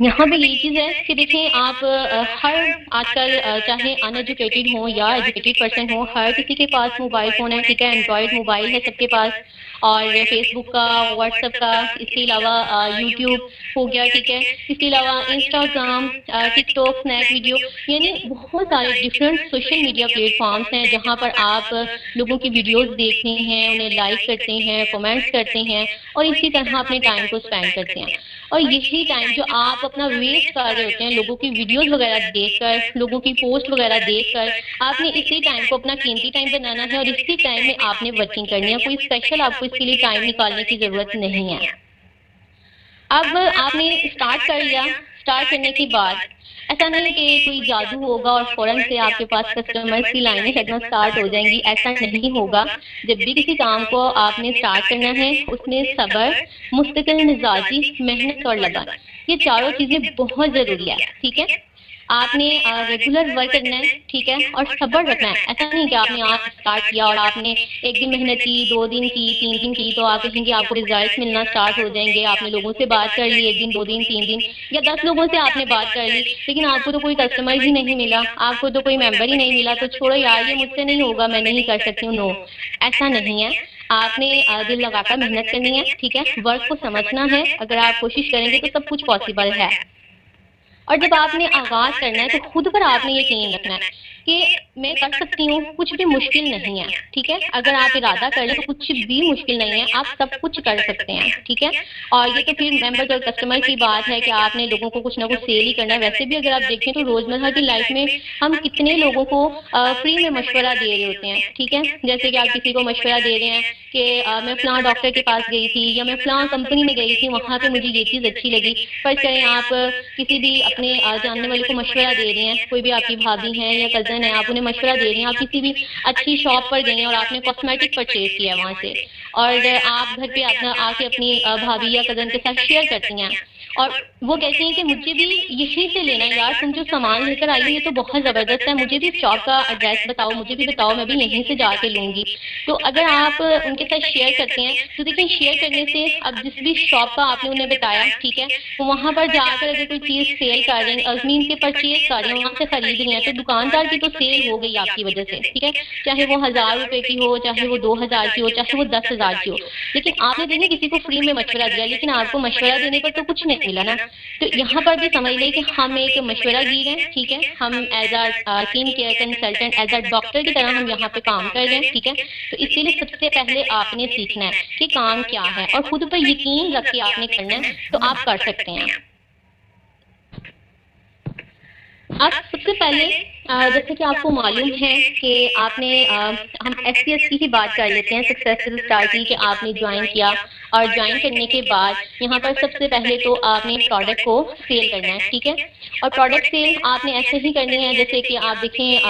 یہاں پہ یہی چیز ہے کہ دیکھیں آپ ہر آج کل چاہے ان ایجوکیٹڈ ہوں یا ایجوکیٹڈ پرسن ہوں، ہر کسی کے پاس موبائل فون ہے، ٹھیک ہے، اینڈرائڈ موبائل ہے سب کے پاس، اور فیس بک کا، واٹس ایپ کا، اس کے علاوہ یوٹیوب ہو گیا، ٹھیک ہے، اس کے علاوہ Instagram, TikTok, snap video, یعنی بہت سارے different social media platforms ہیں جہاں پر آپ لوگوں کی ویڈیوز دیکھتے ہیں، انہیں لائک کرتے ہیں، کمنٹس کرتے ہیں، اور اسی طرح اپنے ٹائم کو اسپینڈ کرتے ہیں. اور یہی ٹائم جو آپ اپنا ویسٹ کر رہے ہوتے ہیں لوگوں کی ویڈیوز وغیرہ دیکھ کر، لوگوں کی پوسٹ وغیرہ دیکھ کر، آپ نے اسی ٹائم کو اپنا قیمتی ٹائم بنانا ہے، اور اسی ٹائم میں آپ نے ورکنگ کرنی ہے. کوئی اسپیشل آپ کو اس کے لیے ٹائم نکالنے کی ضرورت نہیں ہے. اب آپ نے اسٹارٹ کر لیا، اسٹارٹ کرنے کے بعد ایسا نہیں کہ کوئی جادو ہوگا اور فوراً سے آپ کے پاس کسٹمرز کی لائنیں لگنا اسٹارٹ ہو جائیں گی، ایسا نہیں ہوگا. جب بھی کسی کام کو آپ نے اسٹارٹ کرنا ہے، اس میں صبر، مستقل مزاجی، محنت اور لگن، یہ چاروں چیزیں بہت ضروری ہے. ٹھیک ہے، آپ نے ریگولر ورک کرنا ہے، ٹھیک ہے، اور صبر رکھنا ہے. ایسا نہیں کہ آپ نے آج اسٹارٹ کیا اور آپ نے ایک دن محنت کی، 2 دن کی، 3 دن کی، تو آپ کہیں گے آپ کو ریزلٹس ملنا اسٹارٹ ہو جائیں گے. آپ نے لوگوں سے بات کر لی 1 دن، 2 دن، 3 دن، یا 10 لوگوں سے آپ نے بات کر لی، لیکن آپ کو تو کوئی کسٹمر ہی نہیں ملا، آپ کو تو کوئی ممبر ہی نہیں ملا، تو چھوڑو یار، یہ مجھ سے نہیں ہوگا، میں نہیں کر سکتی ہوں. نو، ایسا نہیں ہے. آپ نے دل لگا کر محنت کرنی ہے، ٹھیک ہے، ورک کو سمجھنا ہے. اگر آپ کوشش کریں گے تو سب کچھ پاسبل ہے. اور جب آپ نے آغاز کرنا ہے تو خود پر آپ نے یقین رکھنا ہے کہ میں کر سکتی ہوں، کچھ بھی مشکل نہیں ہے. ٹھیک ہے، اگر آپ ارادہ کر لیں تو کچھ بھی مشکل نہیں ہے، آپ سب کچھ کر سکتے ہیں. ٹھیک ہے، اور یہ تو پھر ممبرز اور کسٹمر کی بات ہے کہ آپ نے لوگوں کو کچھ نہ کچھ سیل ہی کرنا ہے. ویسے بھی اگر آپ دیکھیں تو روزمرہ کی لائف میں ہم کتنے لوگوں کو فری میں مشورہ دے رہے ہوتے ہیں. ٹھیک ہے، جیسے کہ آپ کسی کو مشورہ دے رہے ہیں کہ میں فلاں ڈاکٹر کے پاس گئی تھی، یا میں فلاں کمپنی میں گئی تھی، وہاں پہ مجھے یہ چیز اچھی لگی. فرض کریں آپ کسی بھی اپنے جاننے والے کو مشورہ دے رہی ہیں، کوئی بھی آپ کی بھابھی ہیں یا کزن ہے، آپ انہیں مشورہ دے رہی ہیں، آپ کسی بھی اچھی شاپ پر گئی ہیں اور آپ نے کاسمیٹک پرچیز کیا وہاں سے، اور آپ گھر پہ آ کے اپنی بھابھی یا کزن کے ساتھ شیئر کرتی ہیں، اور وہ کہتی ہیں کہ مجھے بھی یہیں سے لینا ہے یار، تم جو سامان لے کر آئی ہو یہ تو بہت زبردست ہے، مجھے بھی اس شاپ کا ایڈریس بتاؤ، مجھے بھی بتاؤ، میں بھی یہیں سے جا کے لوں گی. تو اگر آپ ان کے ساتھ شیئر کرتے ہیں تو دیکھیں، شیئر کرنے سے اب جس بھی شاپ کا آپ نے انہیں بتایا، ٹھیک ہے، وہاں پر جا کر اگر کوئی چیز سیل کر رہے ہیں، ازمین کے پرچیز کر رہے ہیں، وہاں سے خرید رہی ہیں، تو دکاندار کی تو سیل ہو گئی آپ کی وجہ سے. ٹھیک ہے، چاہے وہ 1000 روپے کی ہو، چاہے وہ 2000 کی ہو، چاہے وہ 10,000 کی ہو. لیکن آپ نے دیکھیں کسی کو فری میں مشورہ دیا، لیکن آپ کو مشورہ دینے پر تو کچھ نہیں ملا نا. تو یہاں پر بھی سمجھ لیں کہ ہم ایک مشورہ گیر ہیں. ٹھیک ہے، ہم as a skin care consultant, as a doctor کی طرح ہم یہاں پہ کام کر رہے ہیں. ٹھیک ہے، تو اسی لیے سب سے پہلے آپ نے سیکھنا ہے کہ کام کیا ہے، اور خود پر یقین رکھ کے آپ نے کرنا ہے، تو آپ کر سکتے ہیں. اب سب سے پہلے جیسے کہ آپ کو معلوم ہے کہ آپ نے ہم SCS کی ہی بات کر لیتے ہیں، سکسیسفل اسٹارٹ کی، کہ آپ نے جوائن کیا، اور جوائن کرنے کے بعد یہاں پر سب سے پہلے تو آپ نے پروڈکٹ کو سیل کرنا ہے. ٹھیک ہے، اور پروڈکٹ سیل آپ نے ایسے ہی کرنی ہے جیسے کہ آپ دیکھیں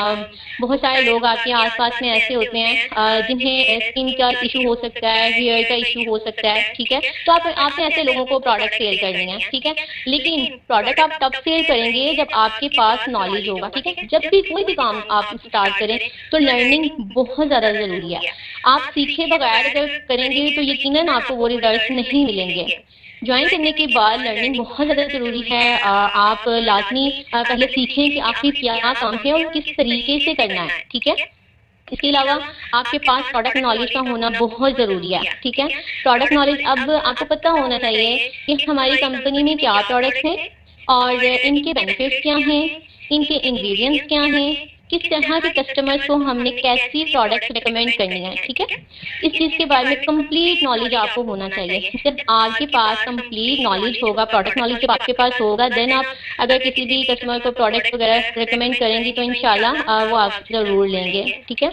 بہت سارے لوگ آپ کے آس پاس میں ایسے ہوتے ہیں جنہیں اسکن کا ایشو ہو سکتا ہے، ہیئر کا ایشو ہو سکتا ہے. ٹھیک ہے، تو آپ نے ایسے لوگوں کو پروڈکٹ سیل کرنی ہے. ٹھیک ہے، لیکن پروڈکٹ آپ تب سیل کریں گے جب آپ کے پاس نالج ہوگا. ٹھیک ہے، جب بھی کوئی بھی کام آپ اسٹارٹ کریں تو لرننگ بہت زیادہ ضروری ہے. آپ سیکھے بغیر اگر کریں گے تو یقیناً آپ کو وہ ریزلٹس نہیں ملیں گے. جوائن کرنے کے بعد لرننگ بہت زیادہ ضروری ہے. آپ لازمی پہلے سیکھیں کہ آخر کیا کام ہے اور کس طریقے سے کرنا ہے. ٹھیک ہے، اس کے علاوہ آپ کے پاس پروڈکٹ نالج کا ہونا بہت ضروری ہے. ٹھیک ہے، پروڈکٹ نالج اب آپ کو پتہ ہونا چاہیے کہ ہماری کمپنی میں کیا پروڈکٹس ہیں، اور ان کے بینیفٹس کیا ہیں، ان کے انگریڈینٹس کیا ہیں، کس طرح کے کسٹمرز کو ہم نے کیسی پروڈکٹس ریکمینڈ کرنی ہے. ٹھیک ہے، اس چیز کے بارے میں کمپلیٹ نالج آپ کو ہونا چاہیے. جب آپ کے پاس کمپلیٹ نالج ہوگا، پروڈکٹ نالج جب آپ کے پاس ہوگا، دین آپ اگر کسی بھی کسٹمر کو پروڈکٹ وغیرہ ریکمینڈ کریں گی تو انشاءاللہ وہ آپ ضرور لیں گے. ٹھیک ہے،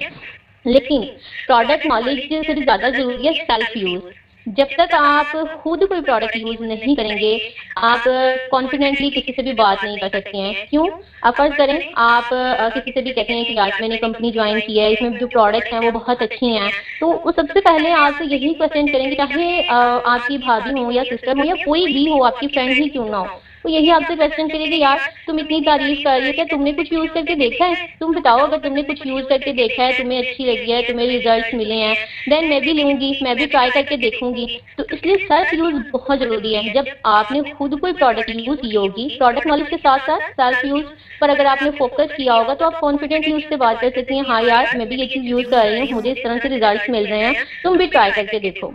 لیکن پروڈکٹ نالج سے بھی زیادہ ضروری ہے سیلف یوز. جب تک آپ خود کوئی پروڈکٹ یوز نہیں کریں گے، آپ کانفیڈنٹلی کسی سے بھی بات نہیں کر سکتے ہیں. کیوں؟ آپ فرض کریں آپ کسی سے بھی کہتے ہیں کہ یار میں نے کمپنی جوائن کی ہے، اس میں جو پروڈکٹس ہیں وہ بہت اچھی ہیں، تو وہ سب سے پہلے آپ سے یہی کوشچن کریں گے، چاہے آپ کی بھابھی ہو یا سسٹر ہو یا کوئی بھی ہو، آپ کی فرینڈ ہی کیوں نہ ہو، وہ یہی آپ سے کوشچن کرے کہ یار تم اتنی تعریف کر رہی ہو، کیا تم نے کچھ یوز کر کے دیکھا ہے؟ تم بتاؤ اگر تم نے کچھ یوز کر کے دیکھا ہے، تمہیں اچھی لگی ہے، تمہیں ریزلٹس ملے ہیں، دین میں بھی لوں گی، میں بھی ٹرائی کر کے دیکھوں گی۔ تو اس لیے سیلف یوز بہت ضروری ہے۔ جب آپ نے خود کوئی پروڈکٹ یوز کی ہوگی، پروڈکٹ نالج کے ساتھ ساتھ سیلف یوز پر اگر آپ نے فوکس کیا ہوگا تو آپ کانفیڈنٹلی اس سے بات کر سکتی ہیں، ہاں یار میں بھی یہ چیز یوز کر رہی ہوں، مجھے اس طرح سے ریزلٹس مل رہے ہیں، تم بھی ٹرائی کر کے دیکھو۔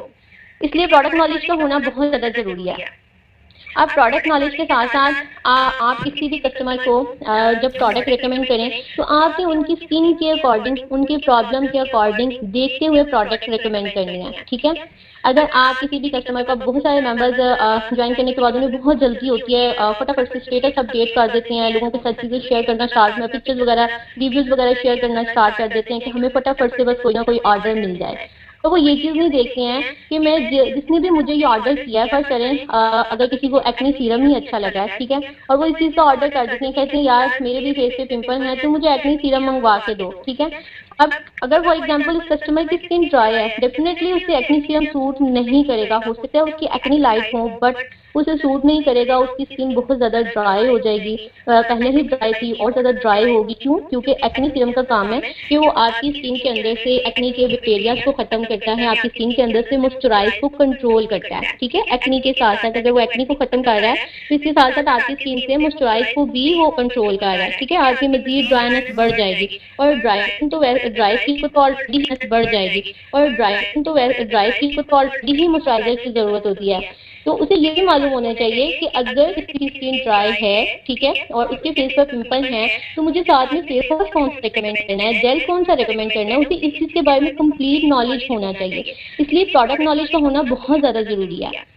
اس لیے پروڈکٹ نالج کا ہونا بہت زیادہ ضروری ہے۔ اب پروڈکٹ نالج کے ساتھ ساتھ آپ کسی بھی کسٹمر کو جب پروڈکٹ ریکمینڈ کریں تو آپ نے ان کی اسکن کے اکارڈنگ، ان کی پرابلم کے اکارڈنگ دیکھتے ہوئے پروڈکٹ ریکمینڈ کرنی ہے، ٹھیک ہے؟ اگر آپ کسی بھی کسٹمر کا بہت سارے ممبرز جوائن کرنے کے بعد انہیں بہت جلدی ہوتی ہے، فٹافٹ سے اسٹیٹس اپڈیٹ کر دیتے ہیں، لوگوں کے ساتھ چیزیں شیئر کرنا اسٹارٹ میں پکچرز وغیرہ ریویوز وغیرہ شیئر کرنا اسٹارٹ کر دیتے ہیں کہ ہمیں فٹافٹ سے بس کوئی نہ کوئی آرڈر مل جائے، تو وہ یہ چیز نہیں دیکھتے ہیں کہ میں جس نے بھی مجھے یہ آرڈر کیا ہے، فرض کریں اگر کسی کو ایکنی سیرم نہیں اچھا لگا ہے، ٹھیک ہے، اور وہ اس چیز کا آرڈر کر دیتے ہیں، کہتے ہیں یار میرے بھی فیس پہ پمپل ہیں تو مجھے ایکنی سیرم منگوا کے دو، ٹھیک ہے۔ اب اگر فار ایگزامپل اس کسٹمر کی اسکن ڈرائی ہے، ڈیفینیٹلی اسے ایکنی سیرم سوٹ نہیں کرے گا، ہو سکتا ہے اس کی ایکنی لائٹ ہو بٹ اسے سوٹ نہیں کرے گا، اس کی اسکن بہت زیادہ ڈرائی ہو جائے گی، پہلے ہی ڈرائی تھی اور زیادہ ڈرائی ہوگی، کیوں؟ کیونکہ ایکنی سیرم کا کام ہے کہ وہ آپ کی اسکن کے اندر سے ایکنی کے بیکٹیریاز کو ختم کرتا ہے، آپ کی اسکن کے اندر سے موئسچرائز کو کنٹرول کرتا ہے، ٹھیک ہے۔ ایکنی کے ساتھ ساتھ اگر وہ ایکنی کو ختم کر رہا ہے تو اس کے ساتھ ساتھ آپ کی اسکن سے موئسچرائز کو بھی وہ کنٹرول کر رہا ہے، ٹھیک ہے۔ آپ کی مزید ڈرائنس بڑھ جائے گی، اور ڈرائی اسکن کو تو آلریڈی بڑھ جائے گی، اور ڈرائی اسکن کو تو آلریڈی ہی موئسچرائزر کی ضرورت ہوتی ہے، تو اسے یہ بھی معلوم ہونا چاہیے کہ اگر کسی کی اسکن ڈرائی ہے، ٹھیک ہے، اور اس کے فیس پر پمپل ہیں تو مجھے ساتھ میں فیس واش کون سا ریکمینڈ کرنا ہے، جیل کون سا ریکمینڈ کرنا ہے، اسے اس چیز کے بارے میں کمپلیٹ نالج ہونا چاہیے۔ اس لیے پروڈکٹ نالج کا ہونا بہت زیادہ ضروری ہے۔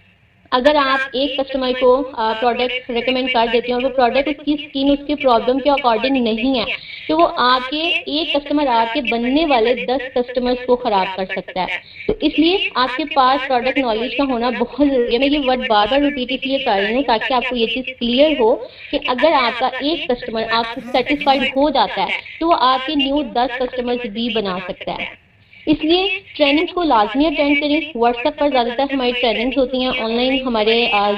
اگر آپ ایک کسٹمر کو پروڈکٹ ریکمینڈ کر دیتے ہیں اور وہ پروڈکٹ اس کی اسکن، اس کے پرابلم کے اکارڈنگ نہیں ہے، تو وہ آپ کے ایک کسٹمر آپ کے بننے والے 10 کسٹمرز کو خراب کر سکتا ہے۔ تو اس لیے آپ کے پاس پروڈکٹ نالج کا ہونا بہت ضروری ہے۔ میں یہ ورڈ بار بار ریپیٹ اس لیے کر رہی ہوں تاکہ آپ کو یہ چیز کلیئر ہو کہ اگر آپ کا ایک کسٹمر آپ سے سیٹسفائڈ ہو جاتا ہے تو وہ آپ کے نیو 10 کسٹمرز بھی بنا سکتا ہے۔ اس لیے ٹریننگز کو لازمی اٹینڈ کریں۔ واٹس ایپ پر زیادہ تر ہماری ٹریننگز ہوتی ہیں، آن لائن ہمارے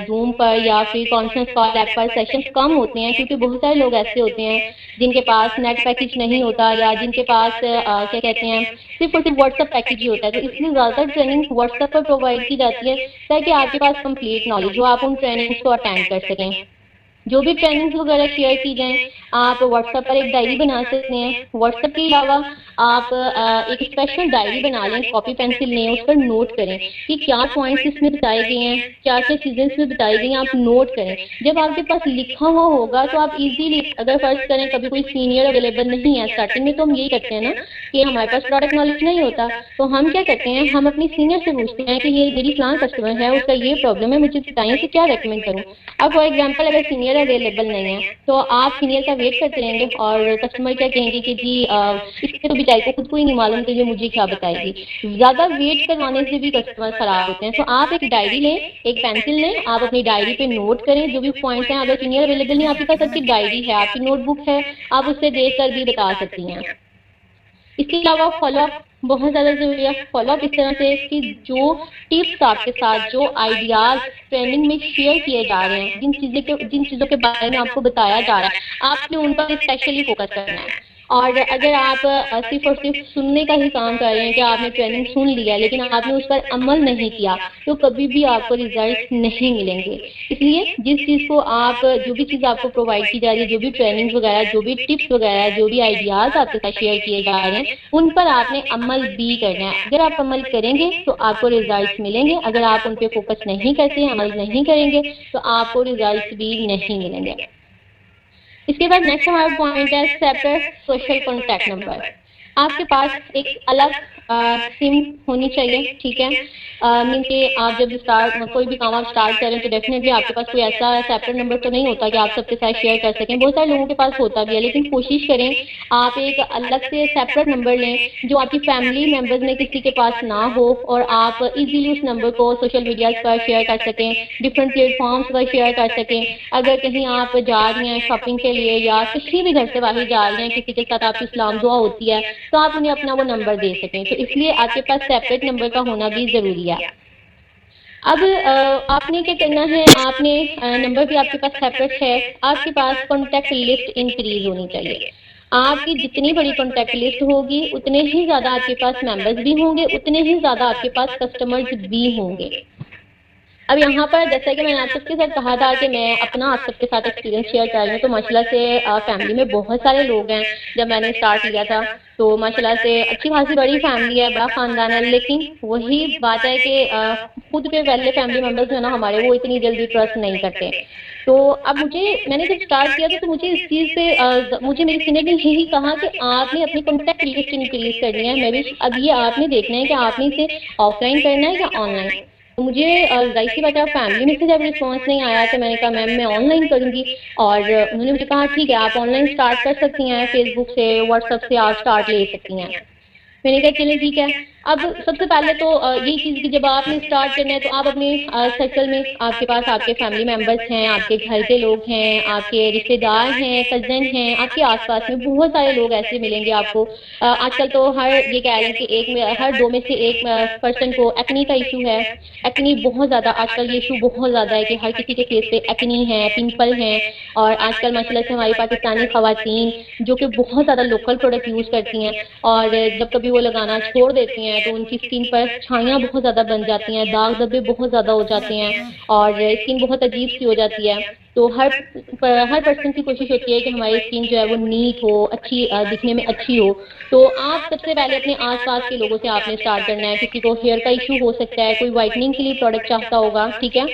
زوم پر یا پھر کانفرنس کال ایپ پر سیشنز کم ہوتے ہیں، کیونکہ بہت سارے لوگ ایسے ہوتے ہیں جن کے پاس نیٹ پیکیج نہیں ہوتا، یا جن کے پاس کیا کہتے ہیں صرف اور صرف واٹس ایپ پیکیج ہی ہوتا ہے، تو اس لیے زیادہ تر ٹریننگ واٹس ایپ پر پرووائڈ کی جاتی ہے تاکہ آپ کے پاس کمپلیٹ نالج ہو، آپ ان ٹریننگز کو اٹینڈ کر سکیں۔ جو بھی ٹریننگز وغیرہ شیئر کی جائیں آپ واٹس ایپ پر ایک ڈائری بنا سکتے ہیں۔ واٹس ایپ کے علاوہ آپ ایک اسپیشل ڈائری بنا لیں، کاپی پینسل لیں، اس پر نوٹ کریں کہ کیا پوائنٹس اس میں بتائے گئے ہیں، کیا کیا چیزیں اس میں بتائی گئی ہیں، آپ نوٹ کریں۔ جب آپ کے پاس لکھا ہوا ہوگا تو آپ ایزیلی، اگر فرض کریں کبھی کوئی سینئر اویلیبل نہیں ہے، اسٹارٹنگ میں تو ہم یہی کرتے ہیں نا کہ ہمارے پاس پروڈکٹ نالج نہیں ہوتا، تو ہم کیا کرتے ہیں، ہم اپنی سینئر سے پوچھتے ہیں کہ یہ میری فلان کسٹمر ہے، اس کا یہ پرابلم ہے، مجھے بتائیں کہ کیا ریکمینڈ کروں۔ اب فار ایگزامپل اگر سینئر اویلیبل نہیں ہے تو آپ سینئر کا ویٹ کرتے رہیں گے، اور کسٹمر کیا کہیں گے کہ جی اس کے تو بیچارے کو خود کو ہی نہیں معلوم کہ یہ مجھے کیا بتائے گی۔ زیادہ ویٹ کروانے سے بھی کسٹمر خراب ہوتے ہیں۔ تو آپ ایک ڈائری لیں، ایک پینسل لیں، آپ اپنی ڈائری پہ نوٹ کریں جو بھی پوائنٹس ہیں۔ اگر سینئر اویلیبل نہیں، آپ کے پاس آپ کی ڈائری ہے، آپ کی نوٹ بک ہے، آپ اس سے دیکھ کر بھی بتا سکتی ہیں۔ اس کے علاوہ فالو اپ بہت زیادہ ضروری ہے۔ فالو اپ اس طرح سے کہ جو ٹپس آپ کے ساتھ، جو آئیڈیاز ٹریننگ میں شیئر کیے جا رہے ہیں، جن چیزوں کے بارے میں آپ کو بتایا جا رہا ہے، آپ نے ان پر اسپیشلی فوکس کرنا ہے۔ اور اگر آپ صرف اور صرف سننے کا ہی کام کر رہے ہیں کہ آپ نے ٹریننگ سن لیا لیکن آپ نے اس پر عمل نہیں کیا تو کبھی بھی آپ کو ریزلٹ نہیں ملیں گے۔ اس لیے جس چیز کو آپ، جو بھی چیز آپ کو پرووائڈ کی جا رہی ہے، جو بھی ٹریننگ وغیرہ، جو بھی ٹپس وغیرہ، جو بھی آئیڈیاز آپ کے ساتھ شیئر کیے جا رہے ہیں، ان پر آپ نے عمل بھی کرنا ہے۔ اگر آپ عمل کریں گے تو آپ کو ریزلٹس ملیں گے، اگر آپ ان پہ فوکس نہیں کرتے، عمل نہیں کریں گے تو آپ کو ریزلٹس بھی نہیں ملیں گے۔ اس کے بعد نیکسٹ ہمارا پوائنٹ ہے سیپریٹ سوشل کانٹیکٹ نمبر۔ آپ کے پاس ایک الگ سم ہونی چاہیے، ٹھیک ہے، مین کہ آپ جب کوئی بھی کام آپ اسٹارٹ کریں تو ڈیفینیٹلی آپ کے پاس کوئی ایسا سیپریٹ نمبر تو نہیں ہوتا کہ آپ سب کے ساتھ شیئر کر سکیں۔ بہت سارے لوگوں کے پاس ہوتا بھی ہے، لیکن کوشش کریں آپ ایک الگ سے سیپریٹ نمبر لیں جو آپ کی فیملی ممبرز میں کسی کے پاس نہ ہو، اور آپ ایزیلی اس نمبر کو سوشل میڈیاز پر شیئر کر سکیں، ڈفرینٹ پلیٹ فارمس پر شیئر کر سکیں۔ اگر کہیں آپ جا رہی ہیں شاپنگ کے لیے یا کہیں بھی گھر سے باہر جا رہے ہیں، کسی کے ساتھ آپ کی سلام دعا ہوتی ہے تو آپ انہیں اپنا وہ نمبر دے سکیں۔ تو اس لیے آپ کے پاس سیپریٹ نمبر کا ہونا بھی ضروری ہے۔ اب آپ نے کیا کرنا ہے، آپ نے نمبر بھی آپ کے پاس سیپریٹ ہے، آپ کے پاس کانٹیکٹ لسٹ انکریز ہونی چاہیے. آپ کی جتنی بڑی کانٹیکٹ لسٹ ہوگی اتنے ہی زیادہ آپ کے پاس ممبرز بھی ہوں گے، اتنے ہی زیادہ آپ کے پاس کسٹمرز بھی ہوں گے. اب یہاں پر جیسا کہ میں نے آپ سب کے ساتھ کہا تھا کہ میں اپنا آپ سب کے ساتھ ایکسپیرینس شیئر کر رہی ہوں، تو ماشاء اللہ سے فیملی میں بہت سارے لوگ ہیں. جب میں نے اسٹارٹ کیا تھا تو ماشاء اللہ سے اچھی خاصی بڑی فیملی ہے، بڑا خاندان ہے، لیکن وہی بات ہے کہ خود پہ پہلے فیملی ممبرز جو ہے نا ہمارے، وہ اتنی جلدی ٹرسٹ نہیں کرتے. تو اب میں نے جب اسٹارٹ کیا تھا تو مجھے اس چیز پہ مجھے میری سینئر نے یہی کہا کہ آپ نے اپنی کانٹیکٹ لسٹ انکریز کرنی ہے. میں بھی اب یہ آپ نے دیکھنا ہے کہ آپ نے اسے آف لائن کرنا ہے یا آن لائن. مجھے ظاہر سی بات ہے فیملی میں سے جب رسپانس نہیں آیا تو میں نے کہا میم میں آن لائن کروں گی. اور انہوں نے مجھے کہا ٹھیک ہے آپ آن لائن اسٹارٹ کر سکتی ہیں، فیس بک سے، واٹس ایپ سے آپ اسٹارٹ لے سکتی ہیں. میں نے کہا چلیں ٹھیک ہے. اب سب سے پہلے تو یہی چیز کہ جب آپ نے اسٹارٹ کرنا ہے تو آپ اپنے سرکل میں، آپ کے پاس آپ کے فیملی ممبرس ہیں، آپ کے گھر کے لوگ ہیں، آپ کے رشتے دار ہیں، کزن ہیں، آپ کے آس پاس میں بہت سارے لوگ ایسے ملیں گے آپ کو. آج کل تو یہ کہہ رہے ہیں کہ ہر 2 میں سے 1 پرسن کو ایکنی کا ایشو ہے. ایکنی بہت زیادہ آج کل یہ ایشو بہت زیادہ ہے کہ ہر کسی کے فیس پہ ایکنی ہے، پمپل ہیں. اور آج کل ماشاء اللہ سے ہماری پاکستانی خواتین جو کہ بہت زیادہ لوکل پروڈکٹ یوز کرتی ہیں، اور جب کبھی وہ لگانا چھوڑ دیتی ہیں تو ان کی اسکن پر چھائیاں بہت زیادہ بن جاتی ہیں، داغ دھبے بہت زیادہ ہو جاتے ہیں، اور اسکن بہت عجیب سی ہو جاتی ہے. تو ہر پرسن کی کوشش ہوتی ہے کہ ہماری اسکن جو ہے وہ نیٹ ہو، اچھی دکھنے میں اچھی ہو. تو آپ سب سے پہلے اپنے آس پاس کے لوگوں سے آپ نے اسٹارٹ کرنا ہے. کسی کو ہیئر کا ایشو ہو سکتا ہے، کوئی وائٹننگ کے لیے پروڈکٹ چاہتا ہوگا، ٹھیک ہے،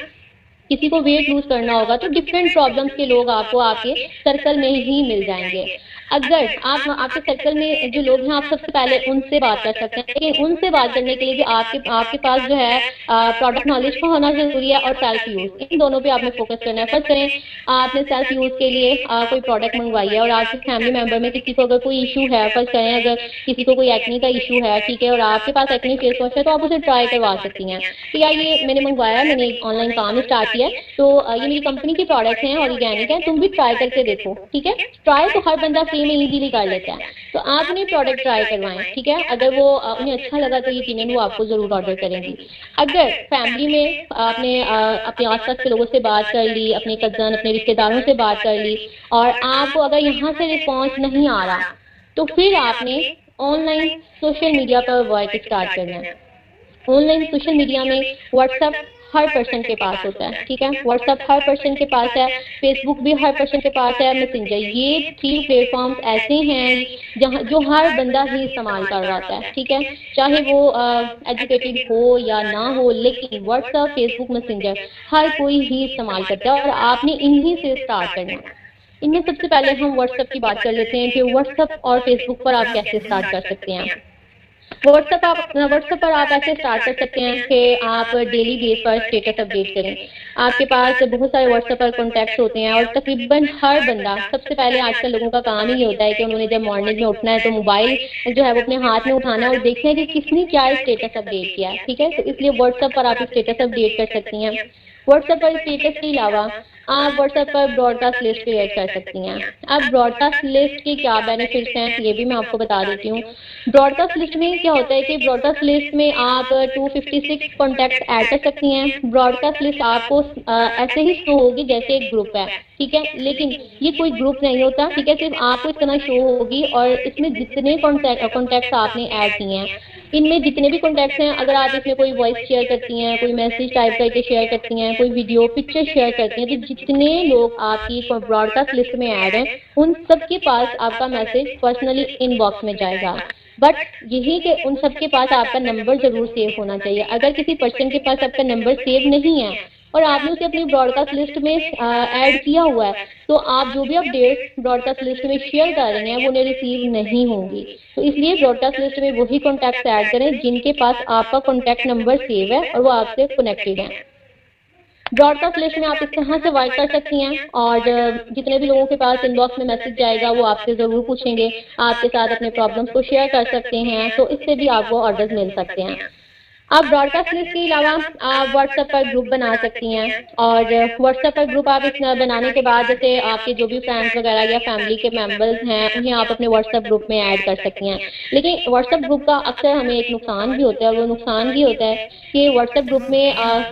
کسی کو ویٹ لوز کرنا ہوگا. تو ڈفرینٹ پرابلمس کے لوگ آپ کو آپ کے سرکل میں ہی مل جائیں گے. اگر آپ کے سرکل میں جو لوگ ہیں آپ سب سے پہلے ان سے بات کر سکتے ہیں، لیکن ان سے بات کرنے کے لیے بھی آپ کے پاس جو ہے پروڈکٹ نالج کا ہونا ضروری ہے، اور سیلف یوز، ان دونوں پہ آپ نے فوکس کرنا ہے. فرسٹ کریں آپ نے سیلف یوز کے لیے کوئی پروڈکٹ منگوائی ہے اور آپ کے فیملی ممبر میں کسی کو اگر کوئی ایشو ہے، فرسٹ کریں اگر کسی کو کوئی ایکنی کا ایشو ہے، ٹھیک ہے، اور آپ کے پاس ایکنی فیس واش ہے تو آپ اسے ٹرائی کروا سکتی ہیں کہ یار یہ میں نے منگوایا، میں نے آن لائن کام اسٹارٹ کیا ہے، تو یہ میری کمپنی کی پروڈکٹس ہیں، آرگینک ہیں، تم بھی ٹرائی کر کے دیکھو. ٹھیک ہے، ٹرائی تو ہر بندہ فری میں ایزیلی کر لیتا ہے. تو آپ انہیں پروڈکٹ ٹرائی کروائیں، ٹھیک ہے. اگر وہ انہیں اچھا لگا تو یقیناً وہ آپ کو ضرور آرڈر کریں گی. اگر فیملی میں آپ نے اپنے آس پاس کے لوگوں سے بات کر لی، اپنے کزن، اپنے رشتے داروں سے بات کر لی، اور آپ کو اگر یہاں سے رسپانس نہیں آ رہا تو پھر آپ نے on line social media per work start کرنا ہے. آن لائن سوشل میڈیا میں واٹس ایپ ہر پرسن کے پاس ہوتا ہے، ٹھیک ہے، واٹس ایپ ہر پرسن کے پاس ہے، فیس بک بھی ہر پرسن کے پاس ہے، میسنجر. یہ 3 پلیٹ فارمز ایسے ہیں جو ہر بندہ ہی استعمال کر رہا ہوتا ہے، ٹھیک ہے، چاہے وہ ایجوکیٹڈ ہو یا نہ ہو، لیکن واٹس ایپ، فیس بک، میسنجر ہر کوئی ہی استعمال کرتا ہے، اور آپ نے انہی سے اسٹارٹ کرنا ہے. ان میں سب سے پہلے ہم واٹس ایپ کی بات کر لیتے ہیں کہ واٹس ایپ اور فیس بک پر آپ کیسے اسٹارٹ کر سکتے ہیں. واٹس ایپ پر آپ ایسے اسٹارٹ کر سکتے ہیں کہ آپ ڈیلی بیس پر اسٹیٹس اپڈیٹ کریں. آپ کے پاس بہت سارے واٹس ایپ پر کانٹیکٹس ہوتے ہیں، اور تقریباً ہر بندہ، سب سے پہلے آج کل لوگوں کا کام ہی ہوتا ہے کہ انہوں نے جب مارننگ میں اٹھنا ہے تو موبائل جو ہے وہ اپنے ہاتھ میں اٹھانا ہے اور دیکھنا ہے کہ کس نے کیا اسٹیٹس اپڈیٹ کیا ہے، ٹھیک ہے. تو اس لیے واٹس ایپ پر آپ اسٹیٹس اپڈیٹ کر سکتی ہیں. واٹس ایپ پر اسٹیٹس کے علاوہ آپ واٹس ایپ پر براڈ کاسٹ لسٹ کریٹ کر سکتی ہیں. اب براڈ کاسٹ لسٹ کے کیا بینیفٹس ہیں یہ بھی میں آپ کو بتا دیتی ہوں. براڈ کاسٹ لسٹ میں کیا ہوتا ہے کہ براڈ کاسٹ لسٹ میں آپ 256 کانٹیکٹ ایڈ کر سکتی ہیں. براڈ کاسٹ لسٹ آپ کو ایسے ہی شو ہوگی جیسے ایک گروپ ہے، ٹھیک ہے، لیکن یہ کوئی گروپ نہیں ہوتا، ٹھیک ہے، صرف آپ کو اس طرح شو ہوگی، اور اس میں جتنے کانٹیکٹس آپ نے ایڈ کیے ہیں، ان میں جتنے بھی کانٹیکٹس ہیں، اگر آپ اس میں کوئی وائس شیئر کرتی ہیں، کوئی میسج ٹائپ کر کے شیئر کرتی ہیں، کوئی ویڈیو پکچر شیئر کرتی ہیں، تو جتنے لوگ آپ کی براڈ کاسٹ لسٹ میں ایڈ ہیں ان سب کے پاس آپ کا میسج پرسنلی ان باکس میں جائے گا. بٹ یہی کہ ان سب کے پاس آپ کا نمبر ضرور سیو ہونا چاہیے. اگر کسی پرسن کے پاس آپ کا نمبر سیو نہیں ہے اور آپ نے اسے اپنی براڈ کاسٹ لسٹ میں ایڈ کیا ہوا ہے، تو آپ جو بھی اپڈیٹ براڈ کاسٹ لسٹ میں شیئر کر رہے ہیں وہ انہیں ریسیو نہیں ہوں گی. تو اس لیے براڈ کاسٹ لسٹ میں وہی کانٹیکٹس ایڈ کریں جن کے پاس آپ کا کانٹیکٹ نمبر سیو ہے اور وہ آپ سے کنیکٹڈ ہیں. براڈ کاسٹ لسٹ میں آپ اس طرح سے ورک کر سکتی ہیں، اور جتنے بھی لوگوں کے پاس ان باکس میں میسج جائے گا وہ آپ سے ضرور پوچھیں گے، آپ کے ساتھ اپنے پرابلمس کو شیئر کر سکتے ہیں، تو اس سے بھی آپ کو آرڈرز مل سکتے ہیں. آپ براڈ کاسٹ لسٹ کے علاوہ آپ واٹس ایپ پر گروپ بنا سکتی ہیں، اور واٹس ایپ پر گروپ آپ اس بنانے کے بعد جیسے آپ کے جو بھی فرینڈس وغیرہ یا فیملی کے ممبرز ہیں انہیں آپ اپنے واٹس ایپ گروپ میں ایڈ کر سکتی ہیں. لیکن واٹس ایپ گروپ کا اکثر ہمیں ایک نقصان بھی ہوتا ہے، وہ نقصان یہ ہوتا ہے کہ واٹس ایپ گروپ میں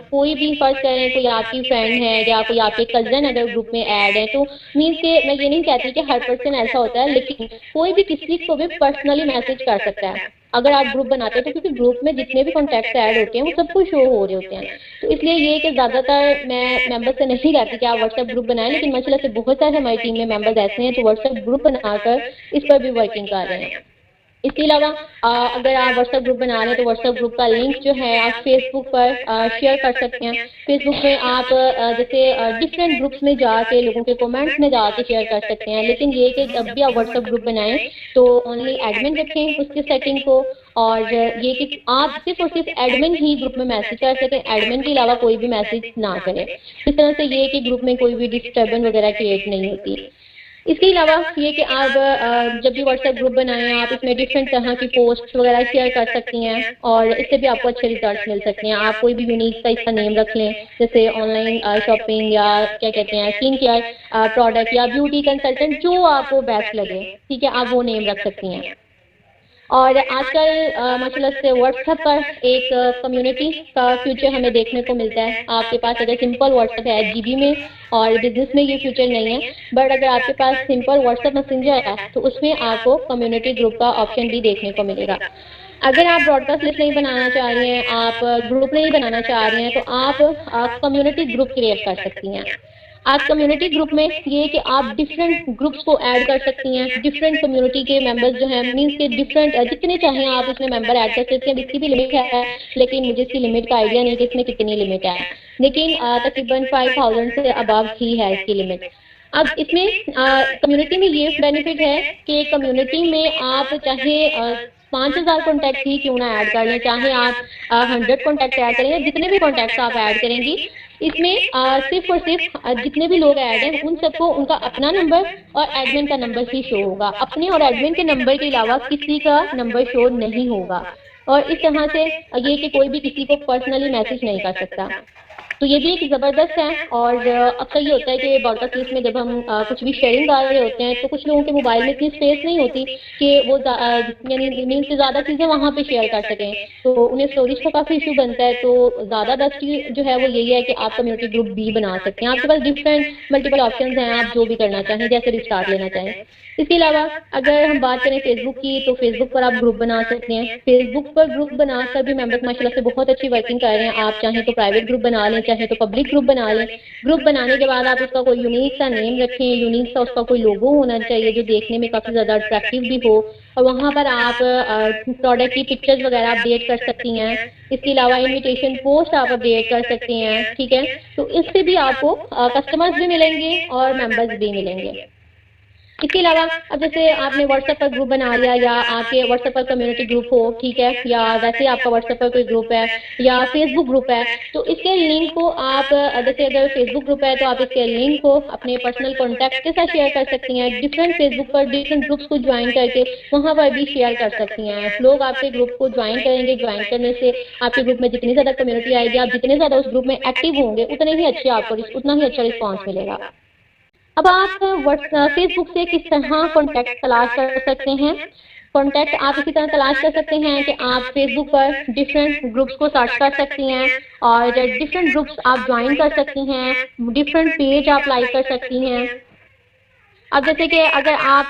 کوئی بھی فرض کریں کوئی آپ کی فرینڈ ہے یا کوئی آپ کے کزن اگر گروپ میں ایڈ ہے تو مینس کہ میں یہ نہیں کہتی کہ ہر پرسن ایسا ہوتا ہے، لیکن کوئی بھی کسی کو بھی پرسنلی میسج کر سکتا ہے اگر آپ گروپ بناتے ہیں. تو کیونکہ گروپ میں جتنے بھی کانٹیکٹس ایڈ ہوتے ہیں وہ سب کو شو ہو رہے ہوتے ہیں. تو اس لیے یہ کہ زیادہ تر میں ممبر سے نہیں کہتی کہ آپ واٹس ایپ گروپ بنائیں، لیکن ماشاء اللہ سے بہت سارے ہماری ٹیم میں ممبرز ایسے ہیں تو واٹس ایپ گروپ بنا کر اس پر بھی ورکنگ کر رہے ہیں. اس کے علاوہ اگر آپ واٹس ایپ گروپ بنا رہے ہیں تو واٹس ایپ گروپ کا لنک جو ہے آپ فیس بک پر شیئر کر سکتے ہیں. فیس بک میں آپ جیسے ڈفرینٹ گروپس میں جا کے لوگوں کے کومنٹس میں جا کے شیئر کر سکتے ہیں. لیکن یہ کہ جب بھی آپ واٹس ایپ گروپ بنائیں تو اونلی ایڈمن رکھیں اس کی سیٹنگ کو، اور یہ کہ آپ صرف اور صرف ایڈمن ہی گروپ میں میسج کر سکیں، ایڈمن کے علاوہ کوئی بھی میسج نہ کرے. اس طرح سے یہ کہ گروپ میں کوئی بھی ڈسٹربنس وغیرہ کریٹ نہیں ہوتی. اس کے علاوہ یہ کہ آپ جب بھی واٹس ایپ گروپ بنائیں آپ اس میں ڈفرینٹ طرح کی پوسٹ وغیرہ شیئر کر سکتی ہیں، اور اس سے بھی آپ کو اچھے ریزلٹس مل سکتے ہیں. آپ کوئی بھی یونیک کا اس کا نیم رکھ لیں، جیسے آن لائن شاپنگ یا کیا کہتے ہیں اسکن کیئر پروڈکٹ یا بیوٹی کنسلٹنٹ، جو آپ کو بیسٹ لگے ٹھیک ہے آپ وہ نیم رکھ سکتی ہیں. اور آج کل ماشاء اللہ سے واٹس ایپ پر ایک کمیونٹی کا فیوچر ہمیں دیکھنے کو ملتا ہے. آپ کے پاس اگر سمپل واٹس ایپ ہے 8 GB میں اور بزنس میں یہ فیوچر نہیں ہے، بٹ اگر آپ کے پاس سمپل واٹس ایپ میسنجر ہے تو اس میں آپ کو کمیونٹی گروپ کا آپشن بھی دیکھنے کو ملے گا. اگر آپ براڈ کاسٹ لسٹ نہیں بنانا چاہ رہی ہیں، آپ گروپ نہیں بنانا چاہ رہی ہیں، تو آپ کمیونٹی گروپ کریٹ کر سکتی ہیں. آپ کمیونٹی گروپ میں یہ کہ آپ ڈفرینٹ گروپس کو ایڈ کر سکتی ہیں. ڈفرینٹ کمیونٹی کے ممبرز جو ہیں مینس کے ڈفرینٹ جتنے چاہیں آپ اس میں ممبر ایڈ کر سکتے ہیں. اس کی بھی لمٹ ہے لیکن مجھے اس کی لمٹ کا آئیڈیا نہیں کہ اس میں کتنی لمٹ ہے، لیکن تقریباً 5000 سے ابو ہی ہے اس کی لمٹ. اب اس میں کمیونٹی میں یہ بینیفٹ ہے کہ کمیونٹی میں آپ چاہے 5000 کانٹیکٹ ہی کیوں نہ ایڈ کر لیں، چاہے آپ 100 کانٹیکٹ ایڈ کریں یا جتنے بھی کانٹیکٹس آپ ایڈ کریں گی، اس میں صرف اور صرف جتنے بھی لوگ ایڈ ہیں ان سب کو ان کا اپنا نمبر اور ایڈمن کا نمبر ہی شو ہوگا. اپنے اور ایڈمن کے نمبر کے علاوہ کسی کا نمبر شو نہیں ہوگا، اور اس طرح سے یہ کہ کوئی بھی کسی کو پرسنلی میسج نہیں کر سکتا. تو یہ بھی ایک زبردست ہے. اور اکثر یہ ہوتا ہے کہ براڈ کاسٹ لسٹ میں جب ہم کچھ بھی شیئرنگ کر رہے ہوتے ہیں تو کچھ لوگوں کے موبائل میں اتنی اسپیس نہیں ہوتی کہ وہ یعنی مین سے زیادہ چیزیں وہاں پہ شیئر کر سکیں، تو انہیں اسٹوریج کا کافی ایشو بنتا ہے. تو زیادہ بیسٹ جو ہے وہ یہی ہے کہ آپ کمیونٹی گروپ بھی بنا سکتے ہیں. آپ کے پاس ڈفرینٹ ملٹیپل آپشنز ہیں، آپ جو بھی کرنا چاہیں جیسے بھی اسٹارٹ لینا چاہیں. اس کے علاوہ اگر ہم بات کریں فیس بک کی تو فیس بک پر آپ گروپ بنا سکتے ہیں. فیس بک پر گروپ بنا کر بھی ممبرس ماشاء اللہ سے بہت اچھی ورکنگ کر رہے ہیں. آپ چاہیں تو پرائیویٹ گروپ بنا لیں، چاہیں تو پبلک گروپ بنا لیں. گروپ بنانے کے بعد آپ اس کا کوئی یونیک سا نیم رکھیں، یونیک سا اس کا کوئی لوگو ہونا چاہیے جو دیکھنے میں کافی زیادہ اٹریکٹیو بھی ہو، اور وہاں پر آپ پروڈکٹ کی پکچرز وغیرہ اپڈیٹ کر سکتی ہیں. اس کے علاوہ انویٹیشن پوسٹ آپ اپڈیٹ کر سکتی ہیں. ٹھیک ہے، تو اس سے بھی آپ کو کسٹمرز بھی ملیں گے اور ممبرز بھی ملیں گے. اس کے علاوہ اب جیسے آپ نے واٹس ایپ پر گروپ بنا لیا یا آپ کے واٹس ایپ پر کمیونٹی گروپ ہو ٹھیک ہے، یا ویسے آپ کا واٹس ایپ پر کوئی گروپ ہے یا فیس بک گروپ ہے، تو اس کے لنک کو آپ جیسے اگر فیس بک گروپ ہے تو آپ اس کے لنک کو اپنے پرسنل کانٹیکٹ کے ساتھ شیئر کر سکتی ہیں. ڈفرینٹ فیس بک پر ڈفرینٹ گروپس کو جوائن کر کے وہاں پر بھی شیئر کر سکتی ہیں. لوگ آپ کے گروپ کو جوائن کریں گے، جوائن کرنے سے آپ کے گروپ میں جتنی زیادہ کمیونٹی آئے گی، آپ جتنے زیادہ اس گروپ میں ایکٹیو ہوں گے اتنے ہی اچھے آپ کو اتنا ہی اچھا رسپانس ملے گا. اب آپ فیس بک سے کس طرح کانٹیکٹ تلاش کر سکتے ہیں؟ کانٹیکٹ آپ اسی طرح تلاش کر سکتے ہیں کہ آپ فیس بک پر ڈفرینٹ گروپس کو سرچ کر سکتی ہیں اور ڈفرینٹ گروپس آپ جوائن کر سکتی ہیں. ڈفرینٹ پیج آپ لائک کر سکتی ہیں. اب جیسے کہ اگر آپ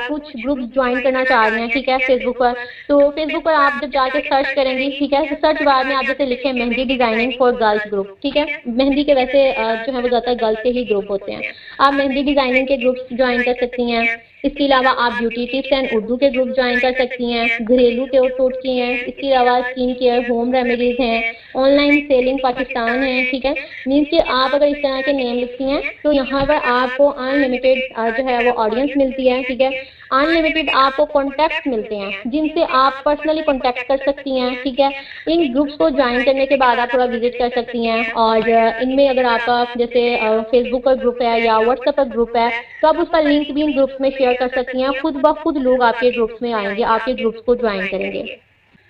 کچھ گروپ جوائن کرنا چاہ رہے ہیں ٹھیک ہے فیس بک پر، تو فیس بک پر آپ جب جا کے سرچ کریں گی ٹھیک ہے، تو سرچ بار میں آپ جیسے لکھیں مہندی ڈیزائننگ فار گرلس گروپ ٹھیک ہے. مہندی کے ویسے جو ہے وہ زیادہ تر گرلس کے ہی گروپ ہوتے ہیں. آپ مہندی ڈیزائننگ کے گروپس جوائن کر سکتی ہیں. اس کے علاوہ آپ بیوٹی ٹپس اینڈ اردو کے گروپ جوائن کر سکتی ہیں. گھریلو کے ٹوٹکے ہیں. اس کے علاوہ اسکن کیئر ہوم ریمیڈیز ہیں. آن لائن سیلنگ پاکستان ہے. ٹھیک ہے، مینس کہ آپ اگر اس طرح کے نیم لکھتی ہیں تو یہاں پر آپ کو ان لمیٹیڈ جو ہے وہ آڈینس ملتی ہے. ٹھیک ہے، ان لمیٹیڈ آپ کو کانٹیکٹ ملتے ہیں جن سے آپ پرسنلی کانٹیکٹ کر سکتی ہیں. ٹھیک ہے، ان گروپس کو جوائن کرنے کے بعد آپ تھوڑا وزٹ کر سکتی ہیں، اور ان میں اگر آپ کا جیسے فیس بک پر گروپ ہے یا واٹس ایپ پر گروپ ہے تو آپ اس کا لنک بھی ان گروپس میں شیئر کر سکتی ہیں. خود بخود لوگ آپ کے گروپس میں آئیں گے، آپ کے گروپس کو جوائن کریں گے.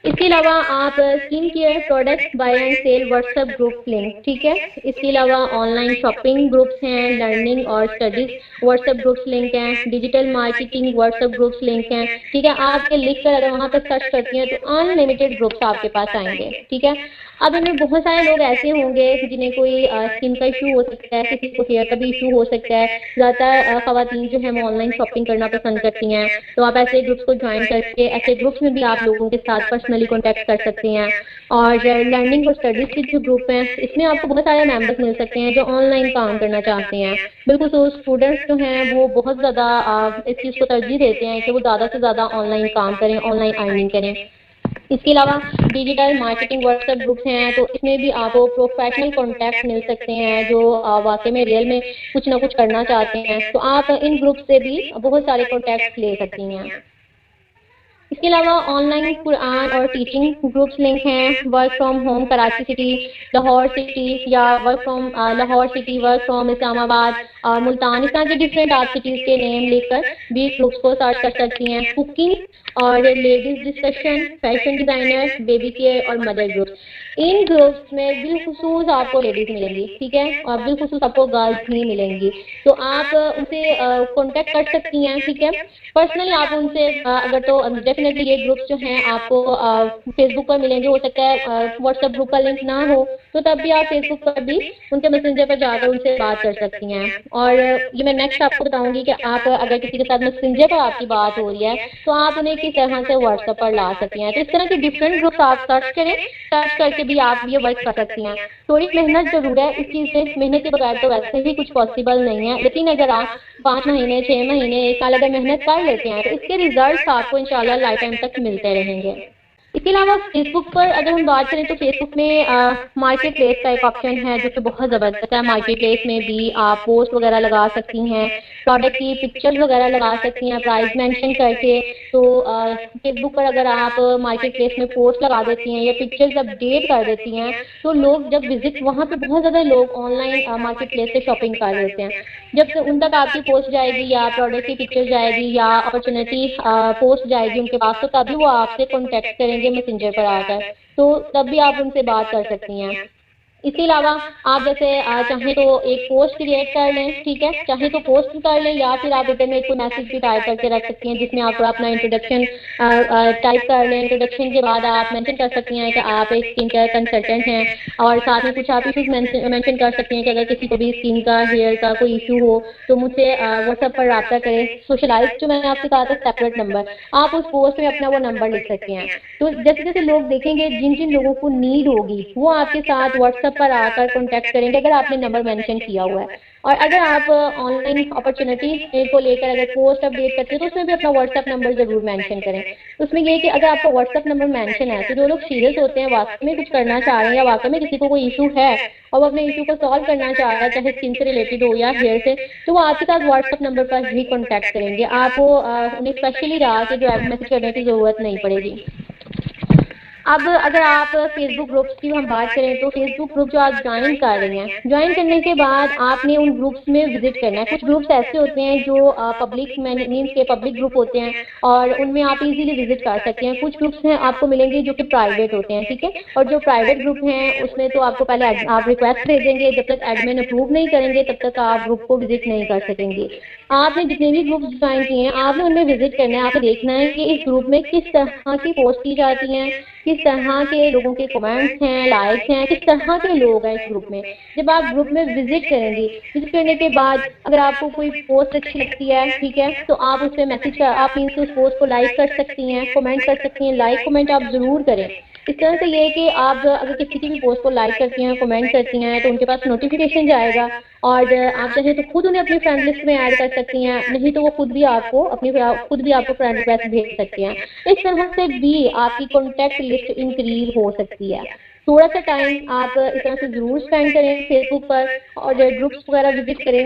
اس کے علاوہ آپ skin care products buy and sell WhatsApp group link, ٹھیک ہے. اس کے علاوہ آن لائن شاپنگ گروپس ہیں، لرننگ اور اسٹڈیز واٹسپ گروپس لنک ہیں، digital marketing WhatsApp groups link ہیں، ٹھیک ہے. آپ یہ لکھ کر اگر وہاں پہ سرچ کرتی ہیں تو ان لمیٹیڈ گروپس آپ کے پاس آئیں گے، ٹھیک ہے. اب ان میں بہت سارے لوگ ایسے ہوں گے جنہیں کوئی اسکن کا ایشو ہو سکتا ہے، کسی کو ہیئر کا بھی ایشو ہو سکتا ہے. زیادہ تر خواتین جو ہیں وہ آن لائن شاپنگ کرنا پسند کرتی ہیں، تو آپ ایسے گروپس کو جوائن کر کے ایسے گروپس میں بھی آپ لوگوں کے ساتھ پرسنلی کانٹیکٹ کر سکتے ہیں. اور لرننگ اور اسٹڈیز کے جو گروپ ہیں اس میں آپ کو بہت سارے ممبرس مل سکتے ہیں جو آن لائن کام کرنا چاہتے ہیں. بالکل اسٹوڈنٹس جو ہیں وہ بہت زیادہ اس چیز کو ترجیح دیتے ہیں کہ وہ زیادہ سے زیادہ آن لائن کام کریں، آن لائن ارننگ کریں. اس کے علاوہ ڈیجیٹل مارکیٹنگ واٹسپ گروپس ہیں، تو اس میں بھی آپ کو پروفیشنل کانٹیکٹ مل سکتے ہیں جو واقعی میں ریئل میں کچھ نہ کچھ کرنا چاہتے ہیں، تو آپ ان گروپ سے بھی بہت سارے کانٹیکٹ لے سکتی ہیں. اس کے علاوہ آن لائن قرآن اور ٹیچنگ گروپس لنک ہیں، work from home Karachi city, Lahore city, یا work from Lahore city, work from Islamabad اور ملتان، اس طرح کے ڈفرینٹ آپ سٹیز کے نیم لے کر بھی گروپس کو سرچ کر سکتی ہیں. کوکنگ اور ladies discussion, fashion designer, baby care اور مدر گروپس، ان گروپس میں بالخصوص آپ کو لیڈیز ملیں گی، ٹھیک ہے، اور بالخصوص آپ کو گرلس ہی ملیں گی. تو آپ ان سے کانٹیکٹ کر سکتی ہیں، ٹھیک ہے. پرسنلی آپ ان سے اگر تو ڈیفینیٹلی یہ گروپس جو ہیں آپ کو فیس بک پر ملیں گے. ہو سکتا ہے واٹس ایپ گروپ کا لنک نہ ہو تو تب بھی آپ فیس بک پر بھی ان کے میسنجر پر جا کر ان سے بات کر سکتی ہیں. اور یہ میں نیکسٹ آپ کو بتاؤں گی کہ آپ اگر کسی کے ساتھ میسنجر پر آپ کی بات ہو رہی ہے تو آپ انہیں کس طرح سے واٹس ایپ پر لا سکتی ہیں. تو اس طرح کے ڈفرینٹ گروپس آپ سرچ کریں، سرچ کر کے بھی آپ یہ ورک کر سکتی ہیں. تھوڑی محنت ضرور ہے اس چیز سے، محنت کے بغیر تو ویسے بھی کچھ پاسبل نہیں ہے، لیکن اگر آپ 5 مہینے 6 مہینے 1 سال اگر محنت کر لیتے ہیں تو اس کے ریزلٹس آپ کو انشاءاللہ لائف ٹائم تک ملتے رہیں گے. اس کے علاوہ فیس بک پر اگر ہم بات کریں تو فیس بک میں مارکیٹ پلیس کا ایک آپشن ہے جو کہ بہت زبردست ہے. مارکیٹ پلیس میں بھی آپ پوسٹ وغیرہ لگا سکتی ہیں، پروڈکٹ کی پکچرز وغیرہ لگا سکتی ہیں پرائز مینشن کر کے. تو فیس بک پر اگر آپ مارکیٹ پلیس میں پوسٹ لگا دیتی ہیں یا پکچرز اپڈیٹ کر دیتی ہیں تو لوگ جب وزٹ، وہاں پہ بہت زیادہ لوگ آن لائن مارکیٹ پلیس سے شاپنگ کر لیتے ہیں. جب سے ان تک آپ کی پوسٹ جائے گی یا پروڈکٹ کی پکچر جائے گی یا اپرچونیٹی پوسٹ جائے گی ان کے پاس، تو تبھی وہ آپ سے کانٹیکٹ کریں گے میسنجر پر آ کر، تو تب بھی آپ ان سے بات کر سکتی ہیں. اس کے علاوہ آپ جیسے چاہیں تو ایک پوسٹ کریٹ کر لیں، ٹھیک ہے، چاہیں تو پوسٹ کر لیں یا پھر آپ ریٹن میں کوئی میسج بھی ٹائپ کر کے رکھ سکتی ہیں جس میں آپ اپنا انٹروڈکشن ٹائپ کر لیں. انٹروڈکشن کے بعد آپ مینشن کر سکتی ہیں کہ آپ ایک اسکن کیئر کنسلٹنٹ ہیں، اور ساتھ میں کچھ آپ ایشوز مینشن کر سکتی ہیں کہ اگر کسی کو بھی اسکن کا، ہیئر کا کوئی ایشو ہو تو مجھ سے واٹس ایپ پر رابطہ کریں. سوشلائز جو میں نے آپ سے کہا تھا سیپریٹ نمبر، آپ اس پوسٹ میں اپنا وہ نمبر لکھ سکتی ہیں. تو جیسے جیسے لوگ دیکھیں گے جن جن لوگوں کو نیڈ ہوگی وہ آپ کے ساتھ واٹس ایپ پر آ کر کانٹیکٹ کریں گے اگر آپ نے نمبر مینشن کیا ہوا ہے. اور اگر آپ آن لائن اپرچونیٹی کو لے کر اگر پوسٹ اپڈیٹ کرتے ہیں تو اس میں بھی اپنا واٹس ایپ نمبر ضرور مینشن کریں. اس میں یہ ہے کہ اگر آپ کا واٹس ایپ نمبر مینشن ہے تو جو لوگ سیریس ہوتے ہیں، واقعی میں کچھ کرنا چاہ رہے ہیں یا واقعی میں کسی کو کوئی ایشو ہے اور وہ اپنے ایشو کو سالو کرنا چاہ رہا ہے، چاہے اسکن سے ریلیٹڈ ہو یا ہیئر سے، تو وہ آپ کے ساتھ واٹس ایپ نمبر پر ہی کانٹیکٹ کریں گے. آپ کو انہیں اسپیشلی رہا کہ جو میسج کرنے کی ضرورت نہیں پڑے گی. اب اگر آپ فیس بک گروپس کی ہم بات کریں تو فیس بک گروپ جو آپ جوائن کر رہی ہیں، جوائن کرنے کے بعد آپ نے ان گروپس میں وزٹ کرنا ہے. کچھ گروپس ایسے ہوتے ہیں جو پبلک مینس کے پبلک گروپ ہوتے ہیں اور ان میں آپ ایزیلی وزٹ کر سکتے ہیں. کچھ گروپس ہیں آپ کو ملیں گے جو کہ پرائیویٹ ہوتے ہیں، ٹھیک ہے، اور جو پرائیویٹ گروپ ہیں اس میں تو آپ کو پہلے آپ ریکویسٹ بھیجیں گے، جب تک ایڈمن اپروو نہیں کریں گے تب تک آپ گروپ کو وزٹ نہیں کر سکیں گے. آپ نے جتنے بھی گروپس جوائن کیے ہیں آپ نے ان میں وزٹ کرنا ہے. آپ نے دیکھنا ہے کہ اس گروپ میں کس طرح کی پوسٹ کی جاتی ہیں، کس طرح کے لوگوں کے کمنٹس ہیں، لائکس ہیں، کس طرح کے لوگ ہیں اس گروپ میں. جب آپ گروپ میں وزٹ کریں گی، وزٹ کرنے کے بعد اگر آپ کو کوئی پوسٹ اچھی لگتی ہے، ٹھیک ہے، تو آپ اس پہ میسج کر، آپ مینس اس پوسٹ کو لائک کر سکتی ہیں، کمنٹ کر سکتی ہیں. لائک کمنٹ آپ ضرور کریں. اس طرح سے یہ ہے کہ آپ اگر کسی کی بھی پوسٹ کو لائک کرتی ہیں، کمنٹ کرتی ہیں تو ان کے پاس نوٹیفیکیشن جائے گا، اور آپ چاہیں تو خود انہیں اپنی فرینڈ لسٹ میں ایڈ کر سکتی ہیں، نہیں تو وہ خود بھی آپ کو فرینڈ ریکویسٹ بھیج سکتی ہیں. اس طرح سے بھی آپ کی کانٹیکٹ لسٹ انکریز ہو سکتی ہے. تھوڑا سا ٹائم آپ اس طرح سے ضرور اسپینڈ کریں فیس بک پر اور گروپس وغیرہ وزٹ کریں.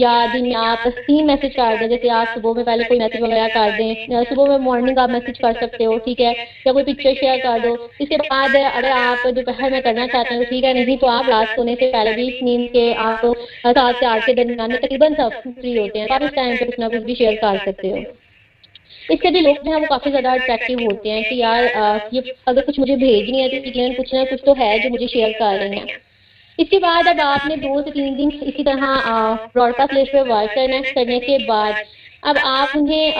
یا دن میں آپ 3 میسج کر دیں, جیسے آپ صبح میں پہلے کوئی میسج وغیرہ کر دیں, صبح میں مارننگ آپ میسج کر سکتے ہو, ٹھیک ہے, یا کوئی پکچر شیئر کر دو. اس کے بعد اگر آپ دوپہر میں کرنا چاہتے ہیں تو ٹھیک ہے, نہیں تو آپ رات سونے سے پہلے بھی نیند کے آپ 7 سے 8 کے درمیان میں تقریباً سب فری ہوتے ہیں, تو آپ اس ٹائم پہ کچھ نہ کچھ بھی شیئر کر سکتے ہو. اس سے بھی لوگ جو ہیں وہ کافی زیادہ اٹریکٹیو ہوتے ہیں کہ یار یہ اگر کچھ مجھے بھیجنی ہے تو یقیناً کچھ نہ کچھ تو ہے جو مجھے شیئر کر رہے ہیں. اس کے بعد اب آپ نے 2 سے 3 دن اسی طرح براڈ کاسٹ لسٹ پہ ورک کرنے کے بعد اب آپ انہیں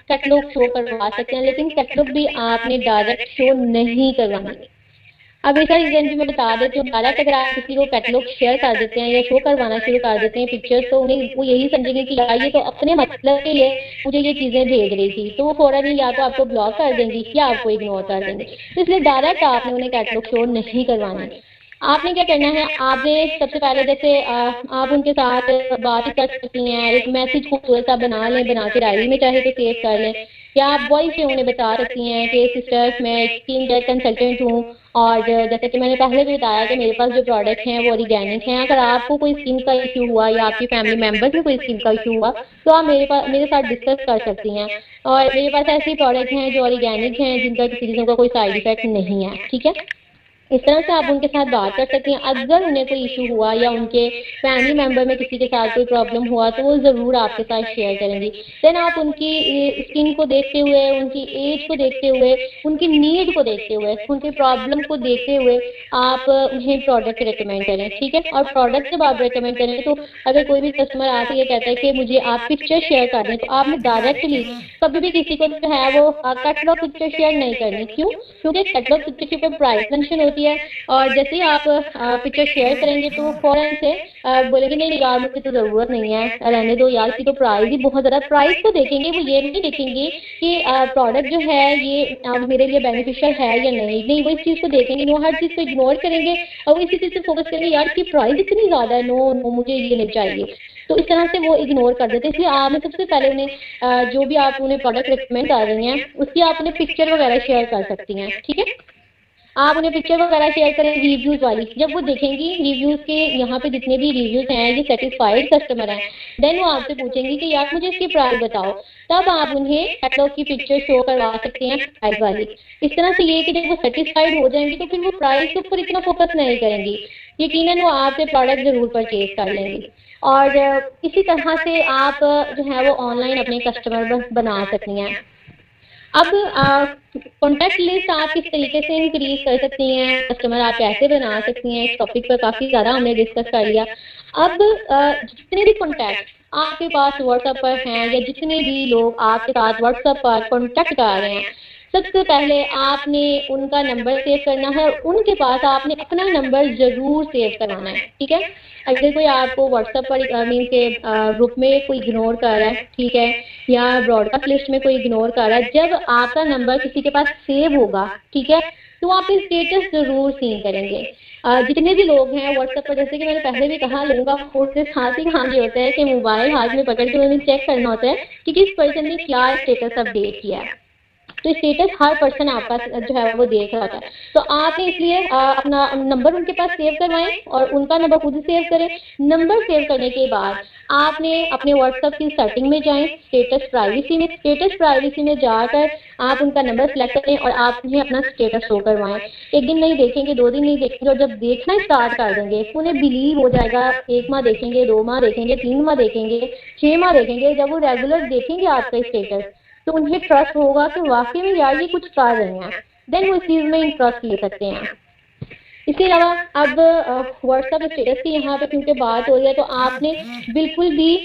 کیٹلاگ شو کروا سکتے ہیں, لیکن کیٹلاگ بھی آپ نے ڈائریکٹ شو نہیں کروانا. اب اس کا ریزن بھی میں بتا دیتی ہوں. ڈائریکٹ اگر آپ کسی کو کیٹلاگ شیئر کر دیتے ہیں یا شو کروانا شروع کر دیتے ہیں پکچرز, تو انہیں وہ یہی سمجھیں گے کہ یار یہ تو اپنے مطلب کے لیے مجھے یہ چیزیں بھیج رہی تھی, تو وہ فوراً ہی یا تو آپ کو بلاک کر دیں گی یا آپ کو اگنور کر دیں گے. تو اس لیے ڈائریکٹ آپ نے انہیں کیٹلاگ شو نہیں کروانا ہے. آپ نے کیا کرنا ہے, آپ نے سب سے پہلے جیسے آپ ان کے ساتھ بات کر سکتی ہیں, ایک میسج خوبصورت سا بنا لیں, بنا کے ڈائری میں چاہے تو سیو کر لیں, یا آپ وائس سے انہیں بتا سکتی ہیں کہ سسٹرس میں ایک اسکن کیئر کنسلٹنٹ ہوں, اور جیسے کہ میں نے پہلے بھی بتایا کہ میرے پاس جو پروڈکٹ ہیں وہ آرگینک ہیں. اگر آپ کو کوئی اسکن کا ایشو ہوا یا آپ کی فیملی ممبرس میں کوئی اسکن کا ایشو ہوا تو آپ میرے ساتھ ڈسکس کر سکتی ہیں, اور میرے پاس ایسے پروڈکٹ ہیں جو آرگینک ہیں جن کا کسی قسم کا کوئی سائڈ افیکٹ نہیں ہے, ٹھیک ہے. اس طرح سے آپ ان کے ساتھ بات کر سکتی ہیں. اگر انہیں کوئی ایشو ہوا یا ان کے فیملی ممبر میں کسی کے ساتھ کوئی پرابلم ہوا تو وہ ضرور آپ کے ساتھ شیئر کریں گی. دین آپ ان کی اسکن کو دیکھتے ہوئے, ان کی ایج کو دیکھتے ہوئے, ان کی نیڈ کو دیکھتے ہوئے, ان کی پرابلم کو دیکھتے ہوئے آپ انہیں پروڈکٹ ریکمینڈ کریں, ٹھیک ہے. اور پروڈکٹ جب آپ ریکمینڈ کریں تو اگر کوئی بھی کسٹمر آ کے یہ کہتا ہے کہ مجھے آپ پکچر شیئر کر دیں, تو آپ نے ڈائریکٹلی کبھی بھی کسی کو جو ہے وہ کیٹلاگ پکچر شیئر نہیں کرنی. کیوں؟ کیونکہ کیٹلاگ پکچر کے اوپر پرائس مینشن ہوتی ہے, اور جیسے ہی آپ پکچر شیئر کریں گے تو وہ فوراً سے بولے گی نہیں یار مجھے تو ضرورت نہیں ہے, رہنے دو یار, کی تو پرائز ہی بہت زیادہ. پرائز کو دیکھیں گے, وہ یہ نہیں دیکھیں گے کہ پروڈکٹ جو ہے یہ میرے لیے بینیفیشیل ہے یا نہیں, وہ اس چیز کو دیکھیں گے, وہ ہر چیز کو اگنور کریں گے اور وہ اسی چیز سے فوکس کریں گے یار کی پرائز اتنی زیادہ ہے, نو مجھے یہ نہیں چاہیے. تو اس طرح سے وہ اگنور کر دیتے ہیں. اس لیے آپ نے سب سے پہلے انہیں جو بھی آپ انہیں پروڈکٹ ریکمینڈ کر رہی ہیں اس کی آپ انہیں پکچر وغیرہ شیئر کر سکتی ہیں, ٹھیک ہے. آپ انہیں پکچر وغیرہ شیئر کریں ریویوز والی. جب وہ دیکھیں گی ریویوز کے یہاں پہ جتنے بھی ریویوز ہیں یہ سیٹسفائیڈ کسٹمر ہیں, دین وہ آپ سے پوچھیں گی کہ یار مجھے اس کی پرائز بتاؤ. تب آپ انہیں کیٹلاگ کی پکچر شو کروا سکتے ہیں پرائز والی. اس طرح سے یہ کہ جب وہ سیٹسفائیڈ ہو جائیں گی تو پھر وہ پرائز کے اوپر اتنا فوکس نہیں کریں گی, یقیناً وہ آپ سے پروڈکٹ ضرور پرچیز کر لیں گی. اور اسی طرح سے آپ جو ہے وہ آن لائن اپنے کسٹمر بنا سکتی ہیں. اب کانٹیکٹ لسٹ آپ کس طریقے سے انکریز کر سکتی ہیں, کسٹمر آپ کیسے بنا سکتی ہیں, اس ٹاپک پر کافی زیادہ ہم نے ڈسکس کر لیا. اب جتنے بھی کانٹیکٹ آپ کے پاس واٹس ایپ پر ہیں یا جتنے بھی لوگ آپ کے ساتھ واٹس ایپ پر کانٹیکٹ کر رہے ہیں, سب سے پہلے آپ نے ان کا نمبر سیو کرنا ہے اور ان کے پاس آپ نے اپنا نمبر ضرور سیو کروانا ہے, ٹھیک ہے. اگر کوئی آپ کو واٹس ایپ پر مین کے گروپ میں کوئی اگنور کر رہا ہے, ٹھیک ہے, یا براڈ کاسٹ لسٹ میں کوئی اگنور کر رہا ہے, جب آپ کا نمبر کسی کے پاس سیو ہوگا, ٹھیک ہے, تو آپ اسٹیٹس ضرور سین کریں گے. جتنے بھی لوگ ہیں واٹس ایپ پر, جیسے کہ میں نے پہلے بھی کہا, لوگوں کا فون سے ساتھ ہی کام یہ ہوتا ہے کہ موبائل ہاتھ میں پکڑ کے انہیں چیک کرنا ہوتا ہے کہ کس پرسن نے کیا اسٹیٹس اپڈیٹ کیا ہے. تو اسٹیٹس ہر پرسن آپ کا جو ہے وہ دیکھ رہا ہے. تو آپ نے اس لیے اپنا نمبر ان کے پاس سیو کروائیں اور ان کا نمبر خود سیو کریں. نمبر سیو کرنے کے بعد آپ نے اپنے واٹس ایپ کی سیٹنگ میں جائیں, اسٹیٹس پرائیویسی میں جا کر آپ ان کا نمبر سلیکٹ کریں اور آپ انہیں اپنا اسٹیٹس شو کروائیں. 1 دن نہیں دیکھیں گے, 2 دن نہیں دیکھیں گے, اور جب دیکھنا اسٹارٹ کر دیں گے انہیں بلیو ہو جائے گا. 1 ماہ دیکھیں گے, 2 ماہ دیکھیں گے, 3 ماہ دیکھیں گے, 6 ماہ دیکھیں گے. جب وہ ریگولر دیکھیں گے آپ کا اسٹیٹس تو انہیں ٹرسٹ ہوگا کہ واقعی میں یار یہ کچھ کر رہے ہیں, دین وہ اس چیز میں انٹرسٹ لے سکتے ہیں. اس کے علاوہ اب واٹس ایپ اسٹیٹس کی یہاں پہ کیونکہ بات ہو رہی ہے تو آپ نے بالکل بھی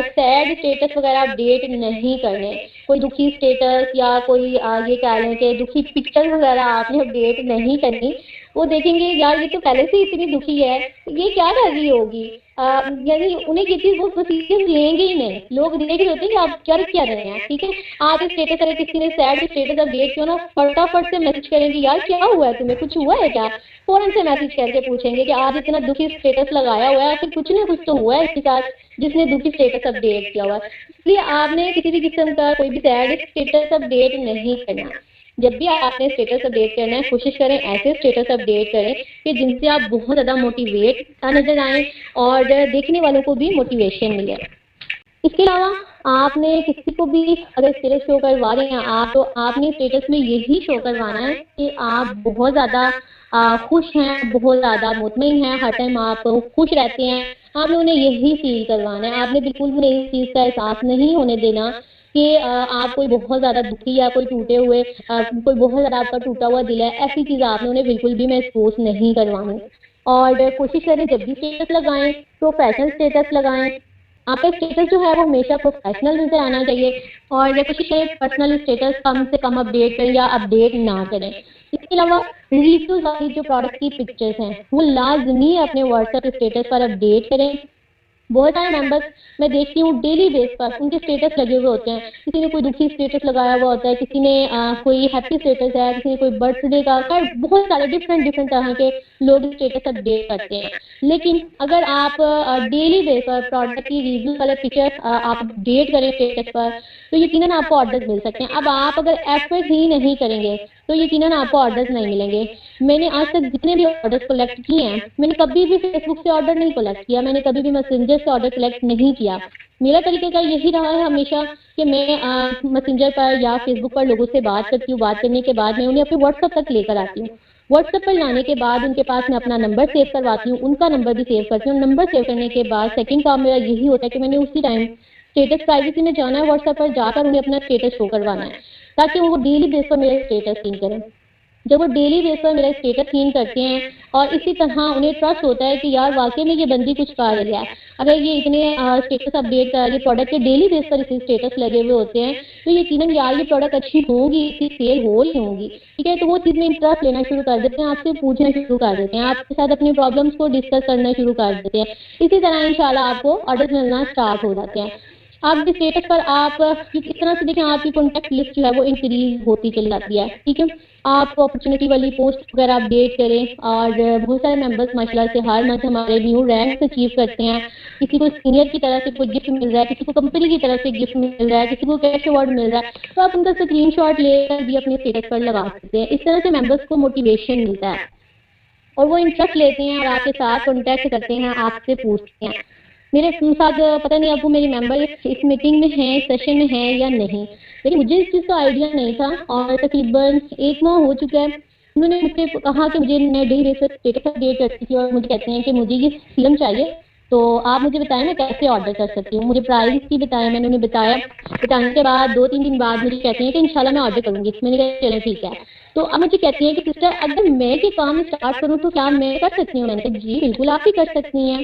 سیڈ اسٹیٹس وغیرہ اپڈیٹ نہیں کرنے. کوئی دکھی اسٹیٹس یا کوئی یہ کہہ لیں کہ دکھی پکچر وغیرہ آپ نے اپڈیٹ نہیں کرنی. وہ دیکھیں گے یار یہ تو پہلے سے اتنی دکھی ہے, یہ کیا کر رہی ہوگی, یعنی انہیں یہ چیز وہ سیریس لیں گے ہی نہیں. لوگ دیکھ رہے ہوتے ہیں کہ آپ کیا رہے ہیں, ٹھیک ہے. آپ اسٹیٹس اگر کسی نے سیڈ اسٹیٹس اپڈیٹ کیا نا, فٹافٹ سے میسج کریں گے یار کیا ہوا ہے تمہیں, کچھ ہوا ہے کیا. فوراً سے میسج کر کے پوچھیں گے کہ آج اتنا دکھی اسٹیٹس لگایا ہوا ہے, پھر کچھ نہ کچھ تو ہوا ہے اس کے ساتھ جس نے دکھی اسٹیٹس اپڈیٹ کیا ہوا ہے. اس لیے آپ نے کسی بھی قسم کا کوئی بھی سیڈ اسٹیٹس اپڈیٹ نہیں کرنا. جب بھی آپ نے اسٹیٹس اپڈیٹ کرنا ہے کوشش کریں ایسے اسٹیٹس اپڈیٹ کریں کہ جن سے آپ بہت زیادہ موٹیویٹ نظر آئیں اور دیکھنے والوں کو بھی موٹیویشن ملے. اس کے علاوہ آپ نے کسی کو بھی اگر اسٹیٹس شو کروا رہے ہیں آپ، تو آپ نے اسٹیٹس میں یہی شو کروانا ہے کہ آپ بہت زیادہ خوش ہیں، بہت زیادہ مطمئن ہیں، ہر ٹائم آپ خوش رہتے ہیں. آپ نے انہیں یہی فیل کروانا ہے. آپ نے بالکل بھی اس چیز کا احساس نہیں ہونے دینا کہ آپ کوئی بہت زیادہ دکھی یا کوئی ٹوٹے ہوئے کوئی بہت زیادہ آپ کا ٹوٹا ہوا دل ہے. ایسی چیز آپ نے انہیں بالکل بھی محسوس نہیں کروانی. اور کوشش کریں جب بھی اسٹیٹس لگائیں تو فیشن اسٹیٹس لگائیں. آپ کا اسٹیٹس جو ہے وہ ہمیشہ پروفیشنل نظر آنا چاہیے. اور کوشش کریں پرسنل اسٹیٹس کم سے کم اپڈیٹ کریں یا اپڈیٹ نہ کریں. اس کے علاوہ ریویوز والی جو پروڈکٹ کی پکچرز ہیں وہ لازمی اپنے واٹس ایپ اسٹیٹس پر اپڈیٹ کریں. بہت سارے ممبرس میں دیکھتی ہوں ڈیلی بیس پر ان کے اسٹیٹس لگے ہوئے ہوتے ہیں. کسی نے کوئی دکھی اسٹیٹس لگایا ہوا ہوتا ہے, کسی نے کوئی ہیپی اسٹیٹس ہے, کسی نے کوئی برتھ ڈے کا, بہت سارے ڈفرینٹ طرح کے لوگ اسٹیٹس اپڈیٹ کرتے ہیں. لیکن اگر آپ ڈیلی بیس پر پروڈکٹ کی ریویو والے پکچر آپ اپڈیٹ کریں اسٹیٹس پر تو یقیناً آپ کو آرڈر مل سکتے ہیں. اب آپ اگر ایفرٹ ہی نہیں کریں گے تو یقیناً آپ کو آرڈرز نہیں ملیں گے. میں نے آج تک جتنے بھی آرڈرز کلیکٹ کیے ہیں میں نے کبھی بھی فیس بک سے آرڈر نہیں کلیکٹ کیا, میں نے کبھی بھی میسنجر سے آرڈر کلیکٹ نہیں کیا. میرا طریقہ کار یہی رہا ہے ہمیشہ کہ میں میسنجر پر یا فیس بک پر لوگوں سے بات کرتی ہوں. بات کرنے کے بعد میں انہیں اپنے واٹس ایپ تک لے کر آتی ہوں. واٹس ایپ پر لانے کے بعد ان کے پاس میں اپنا نمبر سیو کرواتی ہوں, ان کا نمبر بھی سیو کرتی ہوں. نمبر سیو کرنے کے بعد سیکنڈ کام میرا یہی ہوتا ہے کہ میں نے اسی ٹائم اسٹیٹس پرائیویسی میں جانا ہے, واٹس ایپ پر جا کر انہیں اپنا اسٹیٹس شو کروانا ہے تاکہ وہ ڈیلی بیس پر میرا اسٹیٹس سین کریں. جب وہ ڈیلی بیس پر میرا اسٹیٹس سین کرتے ہیں اور اسی طرح انہیں ٹرسٹ ہوتا ہے کہ یار واقعی میں یہ بندی کچھ کر رہی ہے, اگر یہ اتنے اسٹیٹس اپڈیٹ کر رہی ہے پروڈکٹ کے ڈیلی بیس پر اسی اسٹیٹس لگے ہوئے ہوتے ہیں تو یقیناً یار یہ پروڈکٹ اچھی ہوگی, اس کی سیل ہو ہی ہوگی. ٹھیک ہے, تو وہ چیز میں انٹرسٹ لینا شروع کر دیتے ہیں, آپ سے پوچھنا شروع کر دیتے ہیں, آپ کے ساتھ اپنے پرابلمس کو ڈسکس کرنا شروع کر دیتے ہیں. اسی طرح انشاءاللہ آپ کو آرڈر ملنا اسٹارٹ ہو جاتے ہیں. آپ کے اسٹیٹس پر آپ اس طرح سے دیکھیں آپ کی کانٹیکٹ لسٹ جو ہے وہ انکریز ہوتی چلی جاتی ہے. ٹھیک ہے, آپ اپرچونیٹی والی پوسٹ وغیرہ اپڈیٹ کریں. اور بہت سارے ممبرس ماشاء اللہ سے ہر منتھ ہمارے نیو رینکس اچیو کرتے ہیں. کسی کو سینئر کی طرح سے کوئی گفٹ مل رہا ہے, کسی کو کمپنی کی طرف سے گفٹ مل رہا ہے, کسی کو کیش ایوارڈ مل رہا ہے, تو آپ ان کا اسکرین شاٹ لے کر بھی اپنے اسٹیٹس پر لگا سکتے ہیں. اس طرح سے ممبرس کو موٹیویشن ملتا ہے اور وہ انٹرسٹ لیتے ہیں اور آپ کے ساتھ کانٹیکٹ کرتے ہیں, آپ سے پوچھتے ہیں. میرے ساتھ پتہ نہیں اب وہ میری ممبر اس میٹنگ میں ہیں, اس سیشن میں ہیں یا نہیں, لیکن مجھے اس چیز کا آئیڈیا نہیں تھا. اور تقریباً 1 ماہ ہو چکا ہے. انہوں نے مجھ سے کہا کہ مجھے میں ڈیلی بیس پر اسٹیٹس اپڈیٹ کرتی تھی اور مجھے کہتے ہیں کہ مجھے یہ فلم چاہیے, تو آپ مجھے بتائیں میں کیسے آرڈر کر سکتی ہوں. مجھے پرائز کی بتایا, میں نے انہیں بتانے کے بعد 2-3 دن بعد مجھے کہتے ہیں کہ انشاءاللہ میں آرڈر کروں گی. میں نے کہا چلیں ٹھیک ہے. تو اب مجھے کہتی ہیں کہ سسٹر اگر میں یہ کام اسٹارٹ کروں تو کیا میں کر سکتی ہوں؟ میں نے کہا جی بالکل آپ ہی کر سکتی ہیں.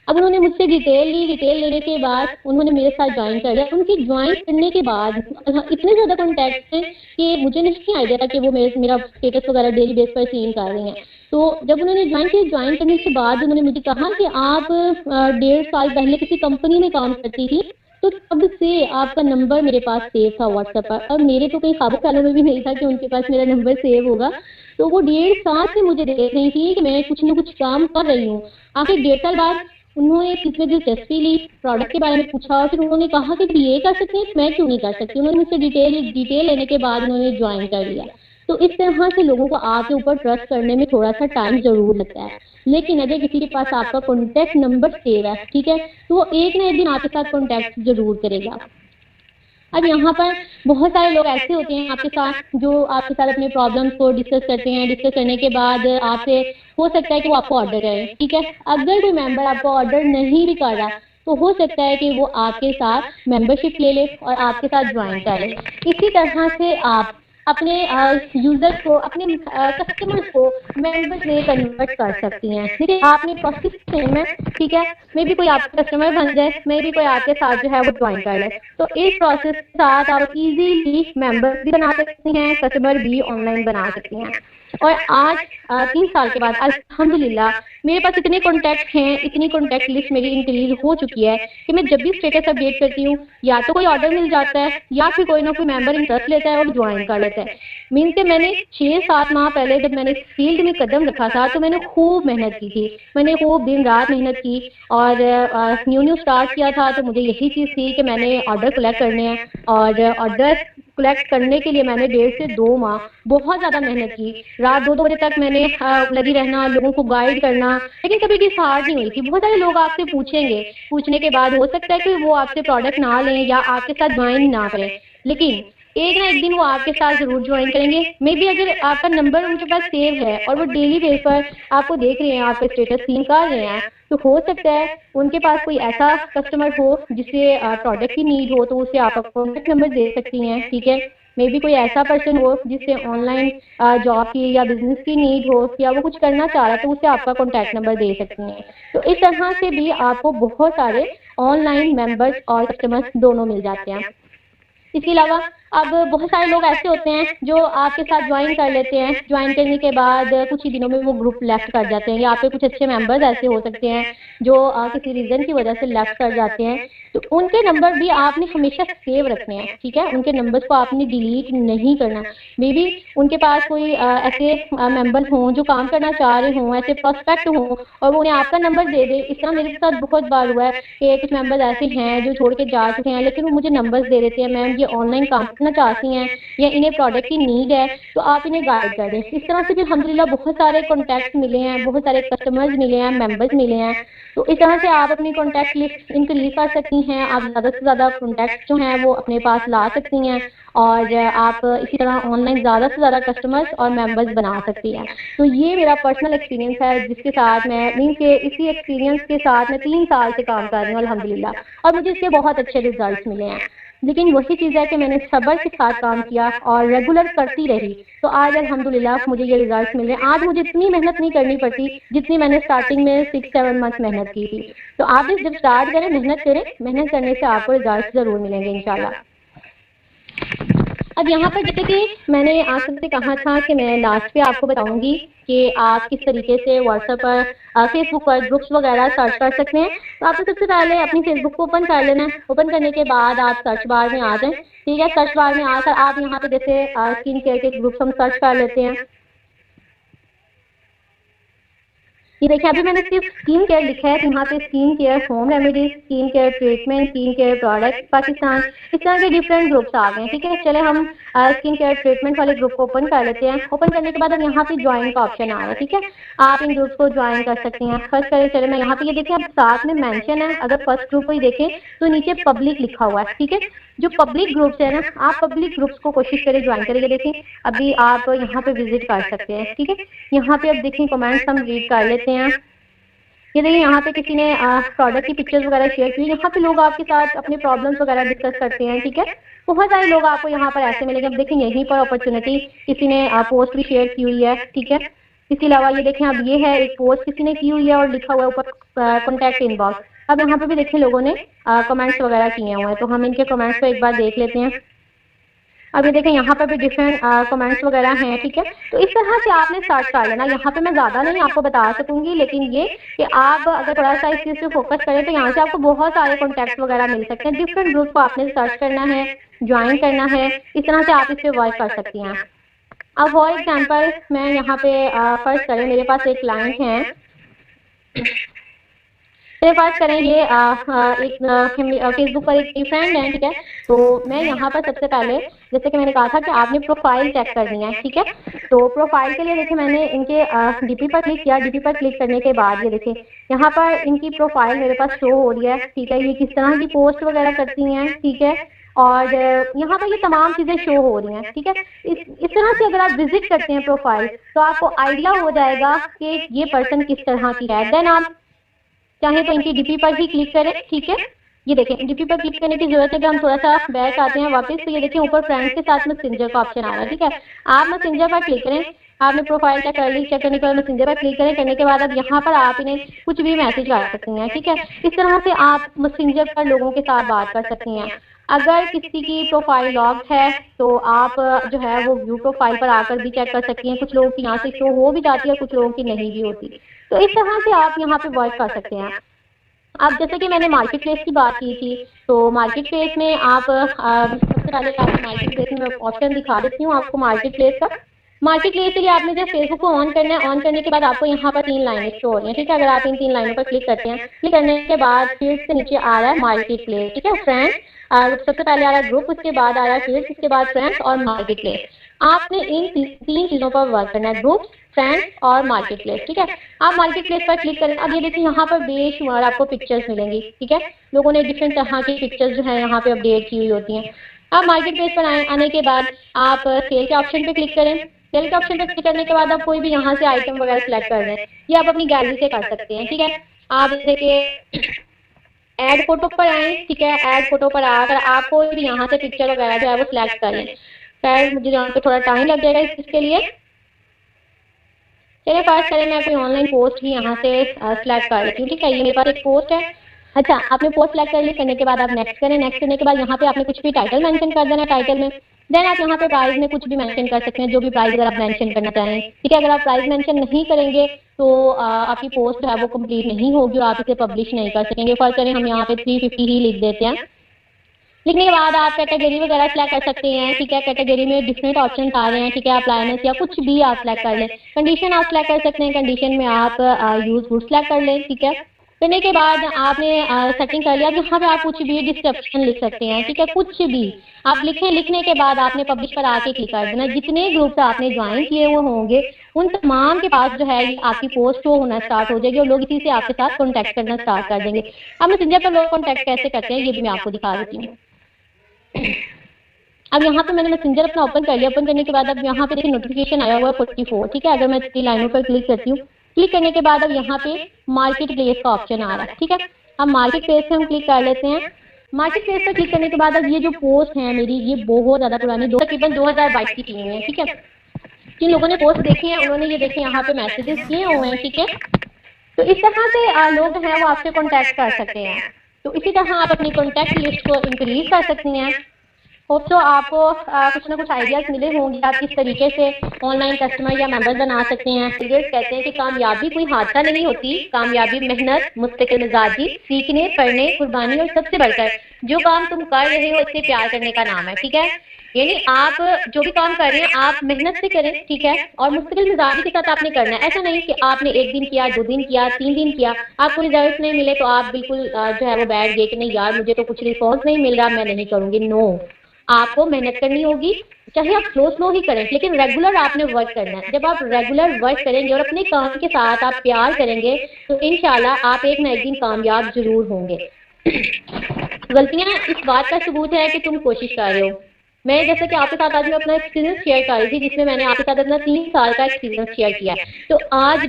اب انہوں نے مجھ سے ڈیٹیل لی, ڈیٹیل لینے کے بعد انہوں نے میرے ساتھ جوائن کر لیا. ان کی جوائن کرنے کے بعد اتنے زیادہ کانٹیکٹ ہیں کہ مجھے نہیں آئیڈیا تھا کہ وہ میرا اسٹیٹس وغیرہ ڈیلی بیس پر سین کر رہی ہیں. تو جب انہوں نے جوائن کرنے کے بعد انہوں نے مجھے کہا کہ آپ 1.5 سال پہلے کسی کمپنی میں کام کرتی تھی, تو تب سے آپ کا نمبر میرے پاس سیو تھا واٹس ایپ پر, اور میرے تو کئی خواب خیالوں میں بھی نہیں تھا کہ ان کے پاس میرا نمبر سیو ہوگا. تو وہ 1.5 سال سے مجھے دیکھ رہی تھی کہ میں کچھ نہ کچھ کام کر رہی ہوں. آخر 1.5 سال بعد انہوں نے اس میں دلچسپی لی, پروڈکٹ کے بارے میں پوچھا اور پھر انہوں نے کہا کہ یہ کر سکتی ہیں میں کیوں نہیں کر سکتی. انہوں نے مجھ سے ڈیٹیل لینے کے بعد انہوں نے جوائن کر لیا. تو اس طرح سے لوگوں کو آپ کے اوپر ٹرسٹ کرنے میں تھوڑا سا ٹائم ضرور لگتا ہے, لیکن اگر کسی کے پاس آپ کا کانٹیکٹ نمبر سیو ہے, ٹھیک ہے, تو وہ ایک نہ ایک دن آپ کے ساتھ کانٹیکٹ ضرور کرے گا. اب یہاں پر بہت سارے لوگ ایسے ہوتے ہیں آپ کے ساتھ جو آپ کے ساتھ اپنے پرابلمس کو ڈسکس کرتے ہیں. ڈسکس کرنے کے بعد آپ سے ہو سکتا ہے کہ وہ آپ کو آرڈر کرے. ٹھیک ہے, اگر کوئی ممبر آپ کو آرڈر نہیں بھی کر رہا تو ہو سکتا ہے کہ وہ آپ کے ساتھ ممبرشپ لے لے اور آپ کے ساتھ جوائن کر لے. اسی طرح سے آپ اپنے یوزر کو, اپنے کسٹمرز کو ممبرز میں کنورٹ کر سکتی ہیں. ٹھیک ہے, آپ نے پروسیس سیم ہے. ٹھیک ہے, میں بھی کوئی آپ کا کسٹمر بن جائے, میں بھی کوئی آپ کے ساتھ جو ہے وہ جوائن کر لے, تو اس پروسیس کے ساتھ آپ ایزیلی ممبر بھی بنا سکتی ہیں, کسٹمر بھی آن لائن بنا سکتی ہیں. اور آج 3 سال کے بعد الحمدللہ میرے پاس اتنے کانٹیکٹ ہیں, اتنی کانٹیکٹ لسٹ میری انکریز ہو چکی ہے کہ میں جب بھی اسٹیٹس اپڈیٹ کرتی ہوں یا تو کوئی آرڈر مل جاتا ہے یا پھر کوئی نہ کوئی ممبر انٹرسٹ لیتا ہے اور جوائن کر لیتا ہے. مینس کہ میں نے 6-7 ماہ پہلے جب میں نے اس فیلڈ میں قدم رکھا تھا تو میں نے خوب محنت کی تھی, میں نے خوب دن رات محنت کی اور نیو اسٹارٹ کیا تھا. تو مجھے یہی چیز تھی کہ میں نے آرڈر کلیکٹ کرنے ہیں اور آرڈر کلیکٹ کرنے کے لیے میں نے 1.5 سے 2 ماہ بہت زیادہ محنت کی. رات 2 بجے تک میں نے لگی رہنا, لوگوں کو گائیڈ کرنا, لیکن کبھی ڈسہارٹ نہیں ہوئی تھی. بہت سارے لوگ آپ سے پوچھیں گے, پوچھنے کے بعد ہو سکتا ہے کہ وہ آپ سے پروڈکٹ نہ لیں یا آپ کے ساتھ جوائن نہ کریں, لیکن ایک نہ ایک دن وہ آپ کے ساتھ ضرور جوائن کریں گے. مے بی اگر آپ کا نمبر ان کے پاس سیو ہے اور وہ ڈیلی بیس پر آپ کو دیکھ رہے ہیں, آپ کا اسٹیٹس سین کر رہے ہیں, تو ہو سکتا ہے ان کے پاس کوئی ایسا کسٹمر ہو جسے پروڈکٹ کی نیڈ ہو, تو اسے آپ کانٹیکٹ نمبر دے سکتی ہیں. ٹھیک ہے, مے بی کوئی ایسا پرسن ہو جس سے آن لائن جاب کی یا بزنس کی نیڈ ہو, یا وہ کچھ کرنا چاہ رہا ہے, تو اسے آپ کا کانٹیکٹ نمبر دے سکتی ہیں. تو اس طرح سے بھی آپ کو بہت سارے آن لائن ممبرس اور کسٹمرس دونوں مل جاتے ہیں. اس کے علاوہ اب بہت سارے لوگ ایسے ہوتے ہیں جو آپ کے ساتھ جوائن کر لیتے ہیں. جوائن کرنے کے بعد کچھ ہی دنوں میں وہ گروپ لیفٹ کر جاتے ہیں, یا آپ کے کچھ اچھے ممبرز ایسے ہو سکتے ہیں جو کسی ریزن کی وجہ سے لیفٹ کر جاتے ہیں. تو ان کے نمبر بھی آپ نے ہمیشہ سیو رکھنے ہیں. ٹھیک ہے, ان کے نمبرز کو آپ نے ڈیلیٹ نہیں کرنا. مے بی ان کے پاس کوئی ایسے ممبر ہوں جو کام کرنا چاہ رہے ہوں, ایسے پرسپیکٹ ہوں, اور وہ انہیں آپ کا نمبر دے دے. اس طرح میرے ساتھ بہت بار ہوا ہے کہ کچھ ممبرز ایسے ہیں جو چھوڑ کے جا چکے ہیں, لیکن وہ مجھے نمبرز دے دیتے ہیں, میم یہ آن لائن کام کرنا چاہتی ہیں یا انہیں پروڈکٹ کی نیڈ ہے, تو آپ انہیں گائیڈ کر دیں. اس طرح سے بھی الحمدللہ بہت سارے کانٹیکٹ ملے ہیں, بہت سارے کسٹمرز ملے ہیں, ممبرز ملے ہیں. تو اس طرح سے آپ اپنی کانٹیکٹ لسٹ انکریز کر سکتی ہیں. آپ زیادہ سے زیادہ کانٹیکٹ جو ہیں وہ اپنے پاس لا سکتی ہیں, اور آپ اسی طرح آن لائن زیادہ سے زیادہ کسٹمرز اور ممبرز بنا سکتی ہیں. تو یہ میرا پرسنل ایکسپیرینس ہے, جس کے ساتھ میں مین کہ اسی ایکسپیرینس کے ساتھ میں 3 سال سے کام کر رہی ہوں الحمدللہ, اور مجھے اس کے بہت اچھے ریزلٹس ملے ہیں. لیکن وہی چیز ہے کہ میں نے صبر کے ساتھ کام کیا اور ریگولر کرتی رہی, تو آج الحمدللہ مجھے یہ ریزلٹس مل رہے ہیں. آج مجھے اتنی محنت نہیں کرنی پڑتی جتنی میں نے اسٹارٹنگ میں 6-7 منتھ محنت کی تھی. تو آپ جب اسٹارٹ کریں, محنت کریں, محنت کرنے سے آپ کو ریزلٹس ضرور ملیں گے انشاءاللہ. اب یہاں پر جیسے کہ میں نے آپ سے کہا تھا کہ میں لاسٹ پہ آپ کو بتاؤں گی کہ آپ کس طریقے سے واٹس ایپ پر, فیس بک پر گروپس وغیرہ سرچ کر سکتے ہیں. تو آپ کو سب سے پہلے اپنی فیس بک کو اوپن کر لینا ہے. اوپن کرنے کے بعد آپ سرچ بار میں آ جائیں. ٹھیک ہے, سرچ بار میں آ کر آپ یہاں پہ جیسے اسکن کیئر کے گروپس ہم سرچ کر لیتے ہیں. یہ دیکھیں ابھی میں نے صرف اسکن کیئر لکھا ہے, تو یہاں پہ skin care home remedies, skin care treatment, skin care product Pakistan, اس طرح کے ڈفرینٹ گروپس آ گئے ہیں. ٹھیک ہے, چلے ہم اسکن کیئر ٹریٹمنٹ والے گروپ کو اوپن کر لیتے ہیں. اوپن کرنے کے بعد اب یہاں پہ جوائن کا آپشن آ رہا ہے. ٹھیک ہے, آپ ان گروپس کو جوائن کر سکتے ہیں. فرسٹ کریں, چلے میں یہاں پہ یہ دیکھیں اب ساتھ میں مینشن ہے, اگر فرسٹ گروپ کو ہی دیکھیں تو نیچے پبلک لکھا ہوا ہے. ٹھیک ہے, جو پبلک گروپس ہے نا, آپ پبلک گروپس کو کوشش کریں جوائن کریں. یہ دیکھیں ابھی آپ یہاں پہ وزٹ کر سکتے ہیں. ٹھیک ہے, یہاں پہ اب دیکھیں کمنٹس ہم ریڈ کر لیتے ہیں. یہ دیکھیں یہاں پہ کسی نے پروڈکٹ کی پکچرز وغیرہ شیئر کی. یہاں پہ لوگ آپ کے ساتھ اپنے پرابلمس وغیرہ ڈسکس کرتے ہیں. ٹھیک ہے, بہت سارے لوگ آپ کو یہاں پر ایسے ملیں گے. اب دیکھیں یہیں پر اپرچونیٹی کسی نے پوسٹ بھی شیئر کی ہوئی ہے. ٹھیک ہے, اس کے علاوہ یہ دیکھیں اب یہ ہے ایک پوسٹ کسی نے کی ہوئی ہے اور لکھا ہوا ہے اوپر کانٹیکٹ ان باکس. اب یہاں پہ بھی دیکھیں لوگوں نے کمنٹس وغیرہ کیے ہوئے ہیں, تو ہم ان کے کمنٹس کو ایک بار دیکھ لیتے ہیں. اب یہ دیکھیں یہاں پر بھی ڈفرینٹ کمنٹس وغیرہ ہیں. ٹھیک ہے, تو اس طرح سے آپ نے سرچ کر لینا. یہاں پہ میں زیادہ نہیں آپ کو بتا سکوں گی, لیکن یہ کہ آپ اگر تھوڑا سا اس چیز سے فوکس کریں تو یہاں سے آپ کو بہت سارے کانٹیکٹس وغیرہ مل سکتے ہیں. ڈفرینٹ گروپ کو آپ نے سرچ کرنا ہے, جوائن کرنا ہے. اس طرح سے آپ اس پہ ورک کر سکتی ہیں. اب فار ایگزامپل میں یہاں پہ فرض کریں میرے پاس ایک کلائنٹ ہے, فرض کریں یہ ایک فیس بک پر ایک فرینڈ ہے. ٹھیک ہے, تو میں یہاں پر سب سے پہلے جیسے کہ میں نے کہا تھا کہ آپ نے پروفائل چیک کرنی ہے. ٹھیک ہے, تو پروفائل کے لیے دیکھیں میں نے ان کے ڈی پی پر کلک کیا. ڈی پی پر کلک کرنے کے بعد یہ دیکھیں یہاں پر ان کی پروفائل میرے پاس شو ہو رہی ہے. ٹھیک ہے, یہ کس طرح کی پوسٹ وغیرہ کرتی ہیں. ٹھیک ہے, اور یہاں پر یہ تمام چیزیں شو ہو رہی ہیں. ٹھیک ہے, اس طرح سے اگر آپ وزٹ کرتے ہیں پروفائل تو آپ کو آئیڈیا ہو جائے گا کہ یہ پرسن کس طرح کی ہے. دین آپ چاہیں تو ان کی ڈی پی پر بھی کلک کریں. ٹھیک ہے, یہ دیکھیں ڈی پی پر کلک کرنے کی ضرورت ہے کہ ہم تھوڑا سا بیک آتے ہیں واپس. تو یہ دیکھیں اوپر فرینڈس کے ساتھ میسنجر کا آپشن آ رہا ہے. ٹھیک ہے, آپ میسنجر پر کلک کریں. آپ نے پروفائل چیک کر لی, چیک کرنے کے بعد میسنجر پر کلک کریں. کرنے کے بعد اب یہاں پر آپ انہیں کچھ بھی میسج کر سکتی ہیں. ٹھیک ہے, اس طرح سے آپ میسنجر پر لوگوں کے ساتھ بات کر سکتی ہیں. اگر کسی کی پروفائل لاکڈ ہے تو آپ جو ہے وہ ویو پروفائل پر آ کر بھی چیک کر سکتی ہیں. کچھ لوگوں کی یہاں سے شو ہو بھی جاتی ہے, کچھ لوگوں کی نہیں بھی ہوتی. تو اس طرح سے آپ یہاں پہ ورک کر سکتے ہیں. اب جیسے کہ میں نے مارکیٹ پلیس کی بات کی تھی, تو مارکیٹ پلیس میں آپ سب سے پہلے آپ مارکیٹ پلیس میں آپشن دکھا دیتی ہوں آپ کو مارکیٹ پلیس کا. مارکیٹ پلیس کے لیے آپ نے جب فیس بک کو آن کرنا ہے، آن کرنے کے بعد آپ کو یہاں پر 3 لائنیں شو ہو رہی ہیں، ٹھیک ہے. اگر آپ ان 3 لائنوں پر کلک کرتے ہیں، کلک کرنے کے بعد پھر سے نیچے آ رہا ہے مارکیٹ پلیس، ٹھیک ہے. فرینڈ سب سے پہلے آ رہا ہے گروپ، اس کے بعد آ رہا ہے فیلڈ، اس کے بعد فرینڈس اور مارکیٹ پلیس. آپ نے ان 3 چیزوں پر ورک کرنا ہے، گروپ، فرینڈس اور مارکیٹ پلیس، ٹھیک ہے. آپ مارکیٹ پلیس پر کلک کریں. اب یہ دیکھیں یہاں پر بے شمار آپ کو پکچرز ملیں گی، ٹھیک ہے. لوگوں نے ڈفرینٹ طرح کی پکچرز جو ہیں یہاں پہ اپڈیٹ کی ہوئی ہوتی ہیں. آپ مارکیٹ پلیس پر آنے کے بعد آپ سیل کے آپشن پہ کلک کریں. سیل کے آپشن پہ کلک کرنے کے بعد آپ کوئی بھی یہاں سے آئٹم وغیرہ سلیکٹ کر دیں. یہ آپ اپنی گیلری سے کر سکتے ہیں، ٹھیک ہے. آپ جیسے کہ ایڈ فوٹو پر آئیں، ٹھیک ہے. ایڈ فوٹو پر آ کر آپ کوئی بھی یہاں سے پکچر وغیرہ جو ہے وہ سلیکٹ کر لیں. خیر مجھے یہاں پہ تھوڑا ٹائم لگ جائے گا اس کے لیے. چلیے فرض کریں میں کوئی آن لائن پوسٹ ہی یہاں سے سلیکٹ کر لیتی ہوں، ٹھیک ہے. یہ میرے پاس ایک پوسٹ ہے. اچھا آپ نے پوسٹ سلیکٹ کر لی، کرنے کے بعد آپ نیکسٹ کریں. نیکسٹ کرنے کے بعد یہاں پہ آپ نے کچھ بھی ٹائٹل مینشن کر دینا ٹائٹل میں. دین آپ یہاں پہ پرائز میں کچھ بھی مینشن کر سکتے ہیں، جو بھی پرائز اگر آپ مینشن کرنا چاہیں، ٹھیک ہے. اگر آپ پرائز مینشن نہیں کریں گے تو آپ کی پوسٹ جو ہے وہ کمپلیٹ نہیں ہوگی اور آپ اسے پبلش نہیں کر سکیں گے. فرض کریں ہم یہاں پہ 350 ہی لکھ دیتے ہیں. لکھنے کے بعد آپ کیٹیگری وغیرہ سلیکٹ کر سکتے ہیں، ٹھیک ہے. کیٹیگری میں ڈفرینٹ آپشن آ رہے ہیں، ٹھیک ہے. اپلائنس یا کچھ بھی آپ سلیکٹ کر لیں. کنڈیشن آپ سلیکٹ کر سکتے ہیں. کنڈیشن میں آپ یوز گڈ سلیکٹ کر لیں، ٹھیک ہے. کرنے کے بعد آپ نے سیٹنگ کر لیا. یہاں پہ آپ کچھ بھی ڈسکرپشن لکھ سکتے ہیں، ٹھیک ہے. کچھ بھی آپ لکھیں. لکھنے کے بعد آپ نے پبلش پر آ کے کلک کر دینا. جتنے گروپ آپ نے جوائن کیے ہوئے ہوں گے ان تمام کے پاس جو ہے آپ کی پوسٹ شو ہونا اسٹارٹ ہو جائے گی اور لوگ اسی سے آپ کے ساتھ کانٹیکٹ کرنا اسٹارٹ کر دیں گے. اب میسنجر پر لوگ کانٹیکٹ کیسے کرتے ہیں یہ بھی میں آپ کو دکھا دیتی ہوں. اب یہاں پہ میں نے میسنجر اپنا اوپن کر لیا. اوپن کرنے کے بعد اب یہاں پہ دیکھیں نوٹیفیکیشن آیا ہوا ہے 44، ٹھیک ہے. اگر میں 3 لائنوں پر کلک کرتی ہوں، کلک کرنے کے بعد اب یہاں پہ مارکیٹ پلیس کا آپشن آ رہا ہے، ٹھیک ہے. اب مارکیٹ پلیس پہ ہم کلک کر لیتے ہیں. مارکیٹ پلیس پر کلک کرنے کے بعد اب یہ جو پوسٹ ہیں میری یہ بہت زیادہ پرانی تقریباً 2022 کی ٹیم ہے، ٹھیک ہے. جن لوگوں نے پوسٹ دیکھی ہیں انہوں نے یہ دیکھیں یہاں پہ میسیجز کیے ہوئے ہیں، ٹھیک ہے. تو اس طرح سے لوگ ہیں وہ آپ سے کانٹیکٹ کر سکتے ہیں. تو اسی طرح آپ اپنی کانٹیکٹ لسٹ کو انکریز کر سکتی ہیں. ہوپ سو آپ کو کچھ نہ کچھ آئیڈیاز ملے ہوں گے آپ کس طریقے سے آن لائن کسٹمر یا ممبر بنا سکتے ہیں. لیڈرز کہتے ہیں کہ کامیابی کوئی حادثہ نہیں ہوتی، کامیابی محنت، مستقل مزاجی، سیکھنے، پڑھنے، قربانی اور سب سے بڑھ کر جو کام تم کر رہے ہو اس سے پیار کرنے کا نام ہے، ٹھیک ہے. یعنی آپ جو بھی کام کر رہے ہیں آپ محنت سے کریں، ٹھیک ہے. اور مستقل مزاجی کے ساتھ آپ نے کرنا ہے. ایسا نہیں کہ آپ نے 1 دن کیا، 2 دن کیا، 3 دن کیا، آپ کو ریزلٹ نہیں ملے تو آپ بالکل جو ہے وہ بیٹھ گئے کہ نہیں یار مجھے تو کچھ رسپانس نہیں مل رہا میں نہیں کروں گی. نو، آپ کو محنت کرنی ہوگی. چاہے آپ سلو ہی کریں لیکن ریگولر آپ نے ورک کرنا ہے. جب آپ ریگولر ورک کریں گے اور اپنے کام کے ساتھ آپ پیار کریں گے تو انشاءاللہ آپ ایک نہ ایک دن کامیاب ضرور ہوں گے. غلطیاں اس بات کا ثبوت ہے کہ تم کوشش کر رہے ہو. میں جیسے کہ آپ کے ساتھ آج میں اپنا ایکسپیرینس شیئر کر رہی تھی جس میں نے آپ کے ساتھ اپنا 3 سال کا ایکسپیرینس شیئر کیا. تو آج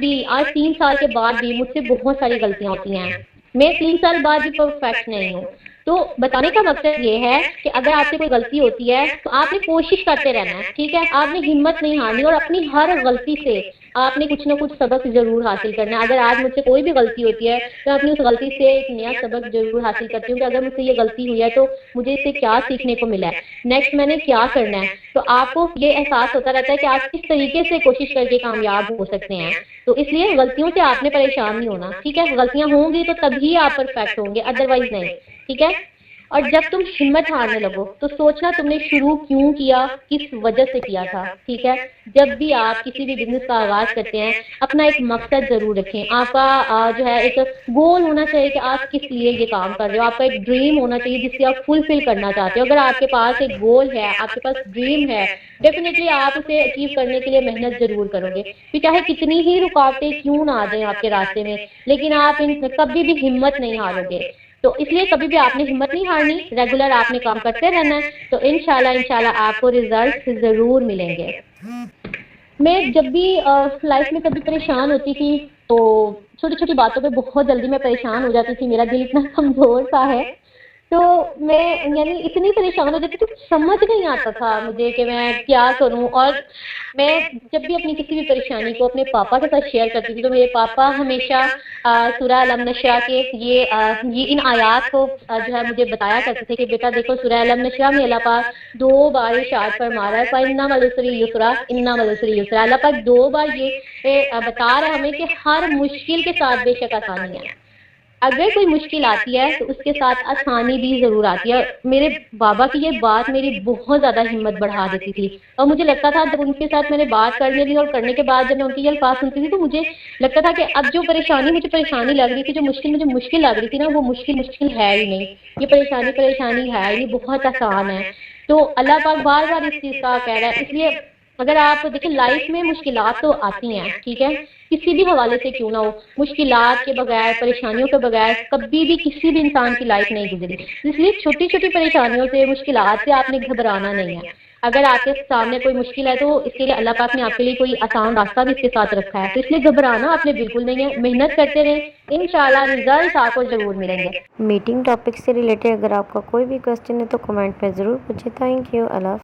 3 سال کے بعد بھی مجھ سے بہت ساری غلطیاں ہوتی ہیں. میں 3 سال بعد بھی پرفیکٹ نہیں ہوں. تو بتانے کا مقصد یہ ہے کہ اگر آپ سے کوئی غلطی ہوتی ہے تو آپ نے کوشش کرتے رہنا ہے، ٹھیک ہے. آپ نے ہمت نہیں ہارنی اور اپنی ہر غلطی سے آپ نے کچھ نہ کچھ سبق ضرور حاصل کرنا ہے. اگر آج مجھ سے کوئی بھی غلطی ہوتی ہے تو اپنی اس غلطی سے ایک نیا سبق ضرور حاصل کرتی ہوں کہ اگر مجھ سے یہ غلطی ہوئی ہے تو مجھے اس سے کیا سیکھنے کو ملا ہے، نیکسٹ میں نے کیا کرنا ہے. تو آپ کو یہ احساس ہوتا رہتا ہے کہ آپ کس طریقے سے کوشش کر کے کامیاب ہو سکتے ہیں. تو اس لیے غلطیوں سے آپ نے پریشان نہیں ہونا، ٹھیک ہے. غلطیاں ہوں گی تو تبھی آپ پرفیکٹ ہوں گے، ادروائز نہیں، ٹھیک ہے. اور جب تم ہمت ہارنے لگو تو سوچنا تم نے شروع کیوں کیا، کس وجہ سے کیا تھا، ٹھیک ہے. جب بھی آپ کسی بھی بزنس کا آغاز کرتے ہیں اپنا ایک مقصد ضرور رکھیں. آپ کا جو ہے ایک گول ہونا چاہیے کہ آپ کس لیے یہ کام کر رہے ہو. آپ کا ایک ڈریم ہونا چاہیے جس سے آپ فلفل کرنا چاہتے ہو. اگر آپ کے پاس ایک گول ہے، آپ کے پاس ڈریم ہے، ڈیفینیٹلی آپ اسے اچیو کرنے کے لیے محنت ضرور کرو گے. پھر چاہے کتنی ہی رکاوٹیں کیوں نہ آ جائیں آپ کے راستے میں لیکن آپ کبھی بھی ہمت نہیں ہارو گے. تو اس لیے کبھی بھی آپ نے ہمت نہیں ہارنی، ریگولر آپ نے کام کرتے رہنا ہے. تو انشاءاللہ آپ کو ریزلٹ ضرور ملیں گے. میں جب بھی لائف میں کبھی پریشان ہوتی تھی تو چھوٹی چھوٹی باتوں پہ بہت جلدی میں پریشان ہو جاتی تھی. میرا دل اتنا کمزور سا ہے تو میں یعنی اتنی پریشان ہو جاتی تھی کہ سمجھ نہیں آتا تھا مجھے کہ میں کیا کروں. اور میں جب بھی اپنی کسی بھی پریشانی کو اپنے پاپا کے ساتھ شیئر کرتی تھی تو میرے پاپا ہمیشہ سورہ الم نشرہ کے یہ ان آیات کو جو ہے مجھے بتایا کرتے تھے کہ بیٹا دیکھو سورہ الم نشرہ میں اللہ پاک 2 بار ارشاد فرما رہا ہے فَإِنَّ مَعَ الْعُسْرِ يُسْرًا إِنَّ مَعَ الْعُسْرِ يُسْرًا. اللہ پاک 2 بار یہ بتا رہا ہے ہمیں کہ ہر مشکل کے ساتھ بے شک آسانی ہے. اگر کوئی مشکل آتی ہے تو اس کے ساتھ آسانی بھی ضرور آتی ہے. میرے بابا کی یہ بات میری بہت زیادہ ہمت بڑھا دیتی تھی, اور مجھے لگتا تھا جب ان کے ساتھ میں نے بات کر لی اور کرنے کے بعد جب میں ان کے یہ الفاظ سنتی تھی تو مجھے لگتا تھا کہ اب جو مجھے پریشانی لگ رہی تھی, جو مجھے مشکل لگ رہی تھی نا, وہ مشکل ہے ہی نہیں, یہ پریشانی ہے ہی نہیں, بہت آسان ہے. تو اللہ پاک بار بار اس چیز کا کہہ رہا ہے. اس لیے اگر آپ دیکھیں لائف میں مشکلات تو آتی ہیں, ٹھیک ہے, کسی بھی حوالے سے کیوں نہ ہو, مشکلات کے بغیر, پریشانیوں کے بغیر کبھی بھی کسی بھی انسان کی لائف نہیں گزری. اس لیے چھوٹی چھوٹی پریشانیوں سے, مشکلات سے آپ نے گھبرانا نہیں ہے. اگر آپ کے سامنے کوئی مشکل ہے تو اس کے لیے اللہ پاک نے آپ کے لیے کوئی آسان راستہ بھی اس کے ساتھ رکھا ہے. تو اس لیے گھبرانا آپ نے بالکل نہیں ہے, محنت کرتے رہیں, انشاءاللہ رزلٹ آپ کو ضرور ملیں گے. میٹنگ ٹاپک سے ریلیٹڈ اگر آپ کا کوئی بھی کوشچن ہے تو کمنٹ میں ضرور پوچھیں. Thank you. اللہ